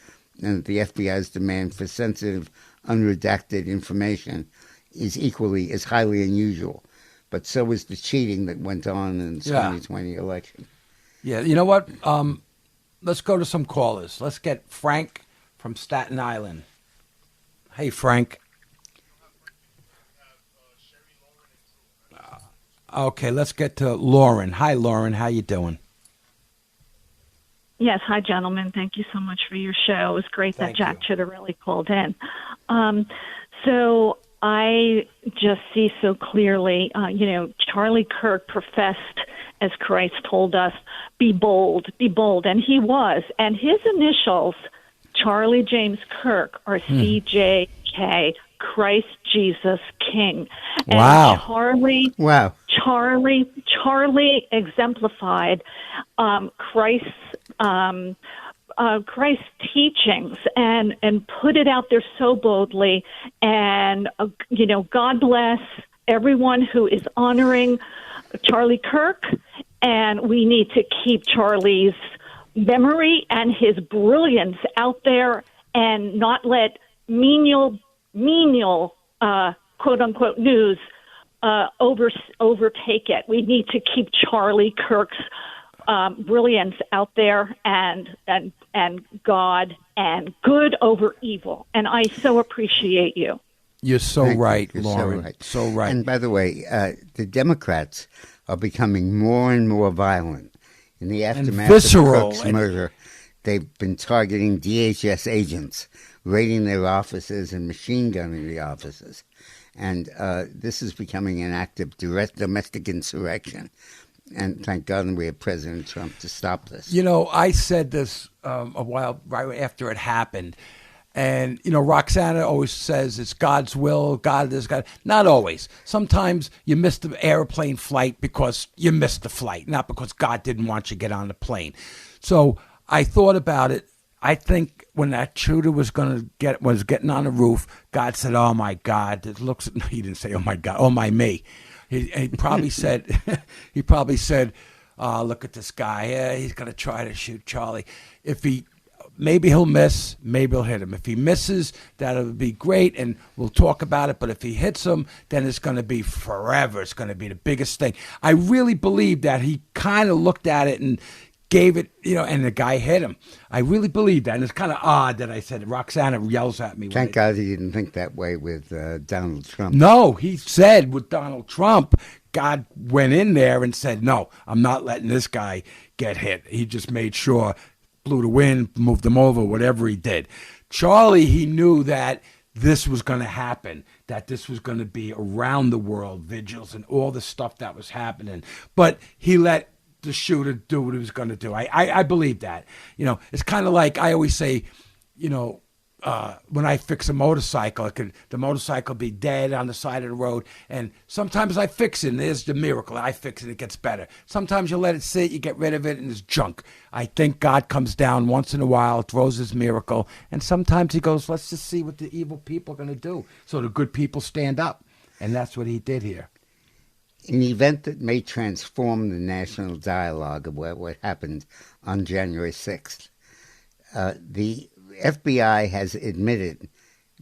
and that the FBI's demand for sensitive, unredacted information is equally as highly unusual. But so is the cheating that went on in the 2020 election. Yeah, you know what? Let's go to some callers. Let's get Frank from Staten Island. Hey, Frank. Okay, let's get to Lauren. Hi, Lauren. How you doing? Yes, hi, gentlemen. Thank you so much for your show. It was great that Jack Chitterelli called in. So I just see so clearly, Charlie Kirk professed, as Christ told us, be bold, and he was. And his initials, Charlie James Kirk, are CJK, Christ Jesus King. And Wow. Charlie exemplified Christ's teachings and put it out there so boldly. And, God bless everyone who is honoring Charlie Kirk. And we need to keep Charlie's memory and his brilliance out there and not let menial quote unquote news overtake it. We need to keep Charlie Kirk's brilliance out there and God and good over evil. And I so appreciate you. You're so right, You're Lauren. So right. And by the way, the Democrats are becoming more and more violent. In the aftermath of Kirk's murder, they've been targeting DHS agents, raiding their offices and machine gunning the offices. And this is becoming an act of direct domestic insurrection. And thank God we have President Trump to stop this. I said this a while right after it happened. And, Roxana always says it's God's will, God is God. Not always. Sometimes you miss the airplane flight because you missed the flight, not because God didn't want you to get on the plane. So I thought about it. I think when that shooter was getting on the roof, God said, "Oh my God!" He didn't say, "Oh my God," "Oh my me." He probably said, "Look at this guy. Yeah, he's gonna try to shoot Charlie. Maybe he'll miss, maybe he'll hit him. If he misses, that'll be great, and we'll talk about it. But if he hits him, then it's going to be forever. It's going to be the biggest thing." I really believe that he kind of looked at it and gave it, and the guy hit him. I really believe that, and it's kind of odd that I said it. Roxana yells at me. Thank God he didn't think that way with Donald Trump. No, he said with Donald Trump, God went in there and said, "No, I'm not letting this guy get hit." He just made sure, blew the wind, moved him over, whatever he did. Charlie, he knew that this was going to happen, that this was going to be around the world, vigils and all the stuff that was happening. But he let the shooter do what he was going to do. I believe that. It's kind of like I always say, when I fix a motorcycle, the motorcycle be dead on the side of the road, and sometimes I fix it, and there's the miracle. I fix it, it gets better. Sometimes you let it sit, you get rid of it, and it's junk. I think God comes down once in a while, throws his miracle, and sometimes he goes, let's just see what the evil people are going to do. So the good people stand up, and that's what he did here. An event that may transform the national dialogue of what happened on January 6th. The FBI has admitted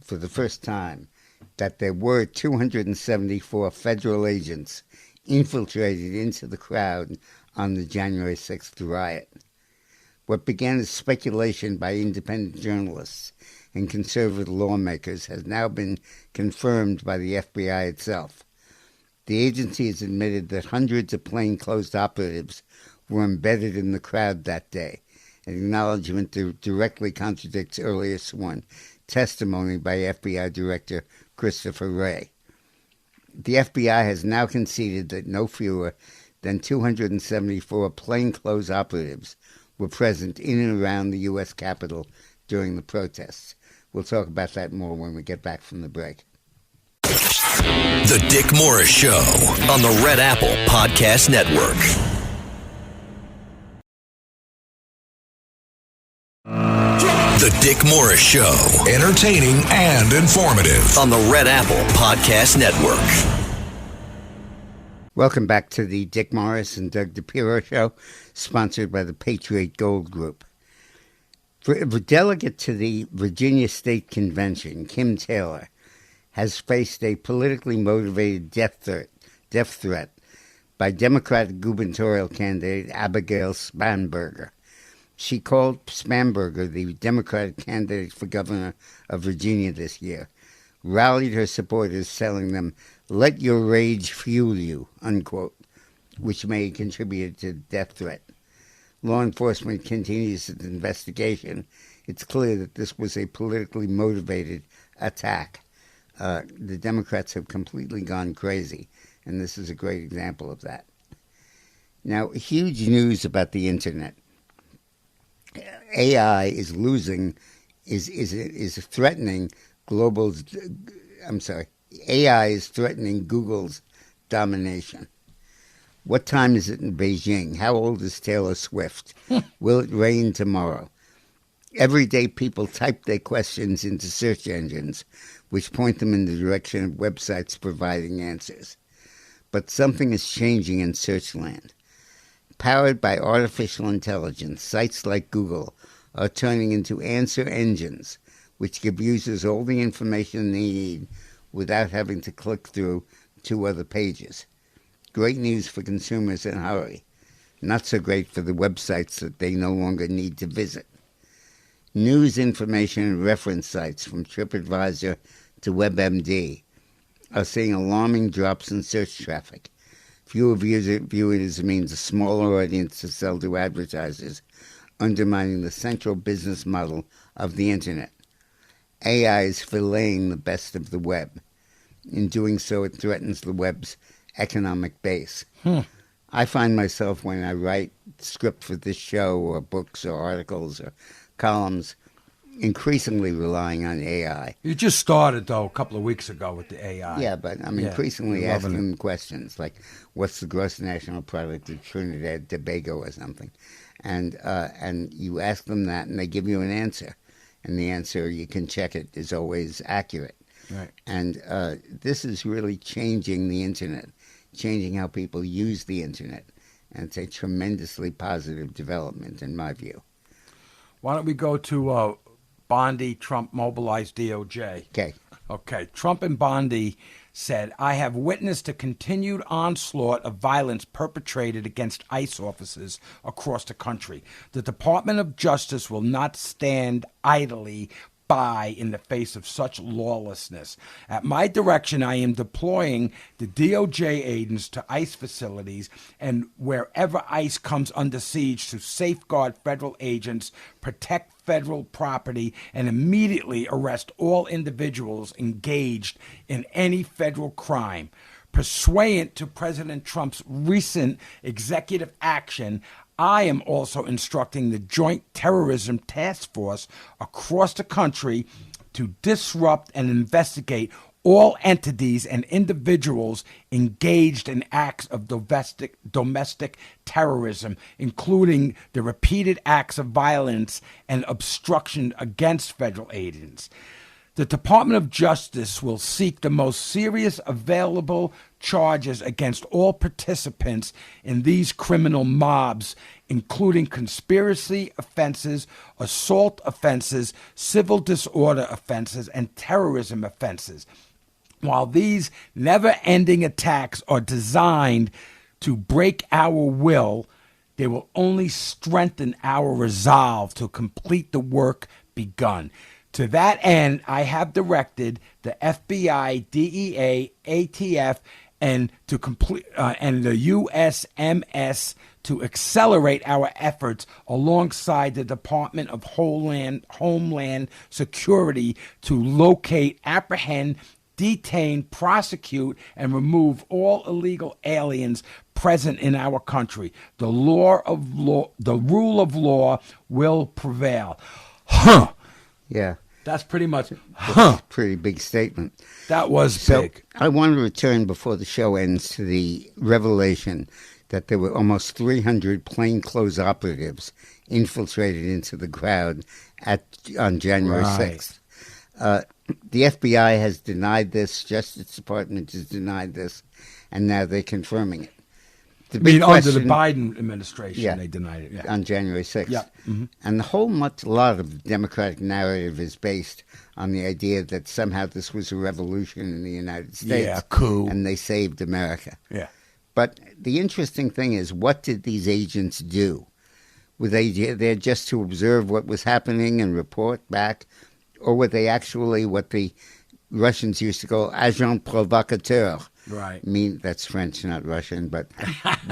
for the first time that there were 274 federal agents infiltrated into the crowd on the January 6th riot. What began as speculation by independent journalists and conservative lawmakers has now been confirmed by the FBI itself. The agency has admitted that hundreds of plainclothes operatives were embedded in the crowd that day, an acknowledgement that directly contradicts earlier sworn testimony by FBI Director Christopher Wray. The FBI has now conceded that no fewer than 274 plainclothes operatives were present in and around the U.S. Capitol during the protests. We'll talk about that more when we get back from the break. The Dick Morris Show on the Red Apple Podcast Network. The Dick Morris Show. Entertaining and informative. On the Red Apple Podcast Network. Welcome back to the Dick Morris and Doug DePiro Show, sponsored by the Patriot Gold Group. The delegate to the Virginia State Convention, Kim Taylor, has faced a politically motivated death threat by Democratic gubernatorial candidate Abigail Spanberger. She called Spanberger the Democratic candidate for governor of Virginia this year, rallied her supporters, telling them, "Let your rage fuel you," unquote, which may have contributed to the death threat. Law enforcement continues its investigation. It's clear that this was a politically motivated attack. The Democrats have completely gone crazy, and this is a great example of that. Now, huge news about the internet. AI is threatening AI is threatening Google's domination. What time is it in Beijing? How old is Taylor Swift? Will it rain tomorrow? Every day people type their questions into search engines, which point them in the direction of websites providing answers. But something is changing in searchland. Powered by artificial intelligence, sites like Google are turning into answer engines, which give users all the information they need without having to click through 2 other pages. Great news for consumers in a hurry. Not so great for the websites that they no longer need to visit. News, information, and reference sites from TripAdvisor to WebMD are seeing alarming drops in search traffic. Fewer viewers means a smaller audience to sell to advertisers, undermining the central business model of the Internet. AI is filleting the best of the web. In doing so, it threatens the web's economic base. I find myself, when I write script for this show or books or articles or columns, increasingly relying on AI. You just started, though, a couple of weeks ago with the AI. Yeah, but I'm increasingly asking them questions like, what's the gross national product of Trinidad and Tobago or something? And you ask them that, and they give you an answer. And the answer, you can check it, is always accurate. Right. And this is really changing the Internet, changing how people use the Internet. And it's a tremendously positive development, in my view. Why don't we go to Bondi, Trump mobilized DOJ? Okay. Trump and Bondi said, "I have witnessed a continued onslaught of violence perpetrated against ICE officers across the country. The Department of Justice will not stand idly by in the face of such lawlessness. At my direction, I am deploying the DOJ agents to ICE facilities and wherever ICE comes under siege to safeguard federal agents, protect federal property, and immediately arrest all individuals engaged in any federal crime. Pursuant to President Trump's recent executive action, I am also instructing the Joint Terrorism Task Force across the country to disrupt and investigate all entities and individuals engaged in acts of domestic terrorism, including the repeated acts of violence and obstruction against federal agents. The Department of Justice will seek the most serious available charges against all participants in these criminal mobs, including conspiracy offenses, assault offenses, civil disorder offenses, and terrorism offenses. While these never-ending attacks are designed to break our will, they will only strengthen our resolve to complete the work begun. To that end, I have directed the FBI, DEA, ATF, and the USMS to accelerate our efforts alongside the Department of Homeland Security to locate, apprehend, detain, prosecute, and remove all illegal aliens present in our country. The rule of law will prevail. Yeah. That's pretty much, pretty big statement. That was big. I want to return before the show ends to the revelation that there were almost 300 plainclothes operatives infiltrated into the crowd on January 6th. The FBI has denied this. Justice Department has denied this. and now they're confirming it. The I mean, big under the question- Biden administration, Yeah. they denied it. Yeah. on January 6th. Yeah. Mhm. And the whole lot of the Democratic narrative is based on the idea that somehow this was a revolution in the United States. Yeah, coup. And they saved America. Yeah. But the interesting thing is, what did these agents do? Were they there just to observe what was happening and report back? Or were they actually what the Russians used to call agent provocateur? Right. I mean, that's French, not Russian, but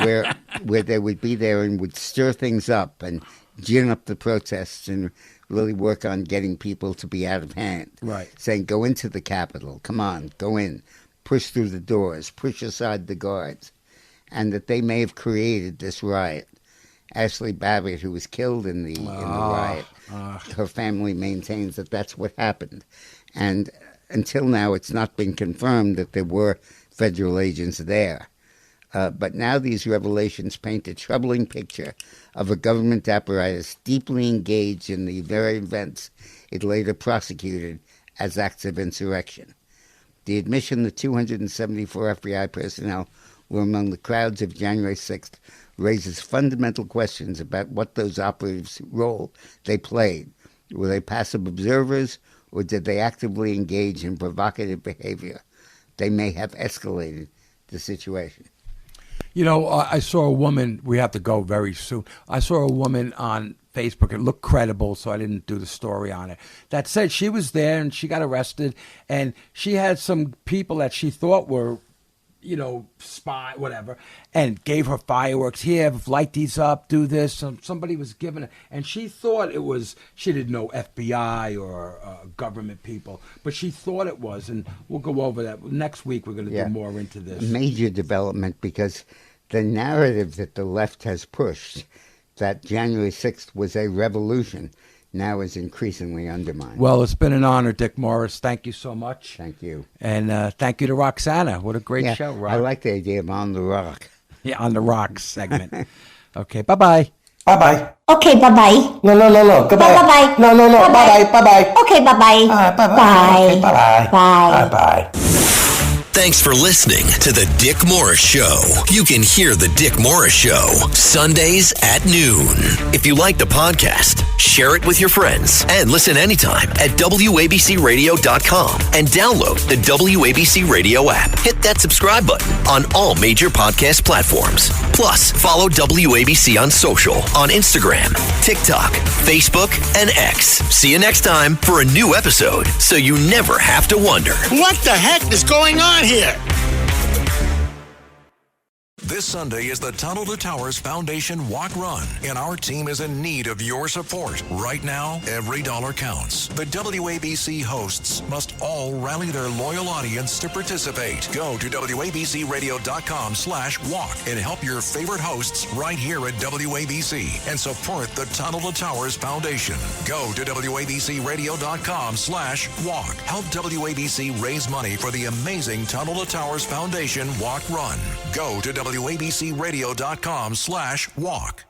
where they would be there and would stir things up and gin up the protests and really work on getting people to be out of hand. Right. Saying, go into the Capitol, come on, go in, push through the doors, push aside the guards. And that they may have created this riot. Ashley Babbitt, who was killed in the riot, her family maintains that that's what happened. And until now, it's not been confirmed that there were federal agents there. But now these revelations paint a troubling picture of a government apparatus deeply engaged in the very events it later prosecuted as acts of insurrection. The admission that 274 FBI personnel were among the crowds of January 6th raises fundamental questions about what those operatives' role they played. Were they passive observers, or did they actively engage in provocative behavior? They may have escalated the situation. You know, I saw a woman, we have to go very soon. I saw a woman on Facebook, it looked credible, so I didn't do the story on it, that said she was there and she got arrested, and she had some people that she thought were, you know, spy, whatever, and gave her fireworks. Here, light these up, do this. Somebody was giving it, and she thought it was, she didn't know FBI or government people, but she thought it was, and we'll go over that. Next week, we're going to do more into this. Major development, because the narrative that the left has pushed, that January 6th was a revolution, now is increasingly undermined. Well, it's been an honor, Dick Morris. Thank you so much. Thank you. And thank you to Roxana. What a great show, Rox. I like the idea of On the Rock. Yeah, On the Rock segment. Okay, bye-bye. Bye-bye. Okay, bye-bye. No. Goodbye. Bye-bye. No. Bye-bye. Bye-bye. Okay, bye-bye. Bye-bye. Bye. Okay, bye-bye. Bye. Bye-bye. Thanks for listening to The Dick Morris Show. You can hear The Dick Morris Show Sundays at noon. If you like the podcast, share it with your friends and listen anytime at WABCRadio.com and download the WABC Radio app. Hit that subscribe button on all major podcast platforms. Plus, follow WABC on social on Instagram, TikTok, Facebook, and X. See you next time for a new episode so you never have to wonder. What the heck is going on here? This Sunday is the Tunnel to Towers Foundation Walk Run, and our team is in need of your support. Right now, every dollar counts. The WABC hosts must all rally their loyal audience to participate. Go to WABCRadio.com/walk and help your favorite hosts right here at WABC and support the Tunnel to Towers Foundation. Go to WABCRadio.com/walk. Help WABC raise money for the amazing Tunnel to Towers Foundation Walk Run. Go to WABCRadio.com/walk.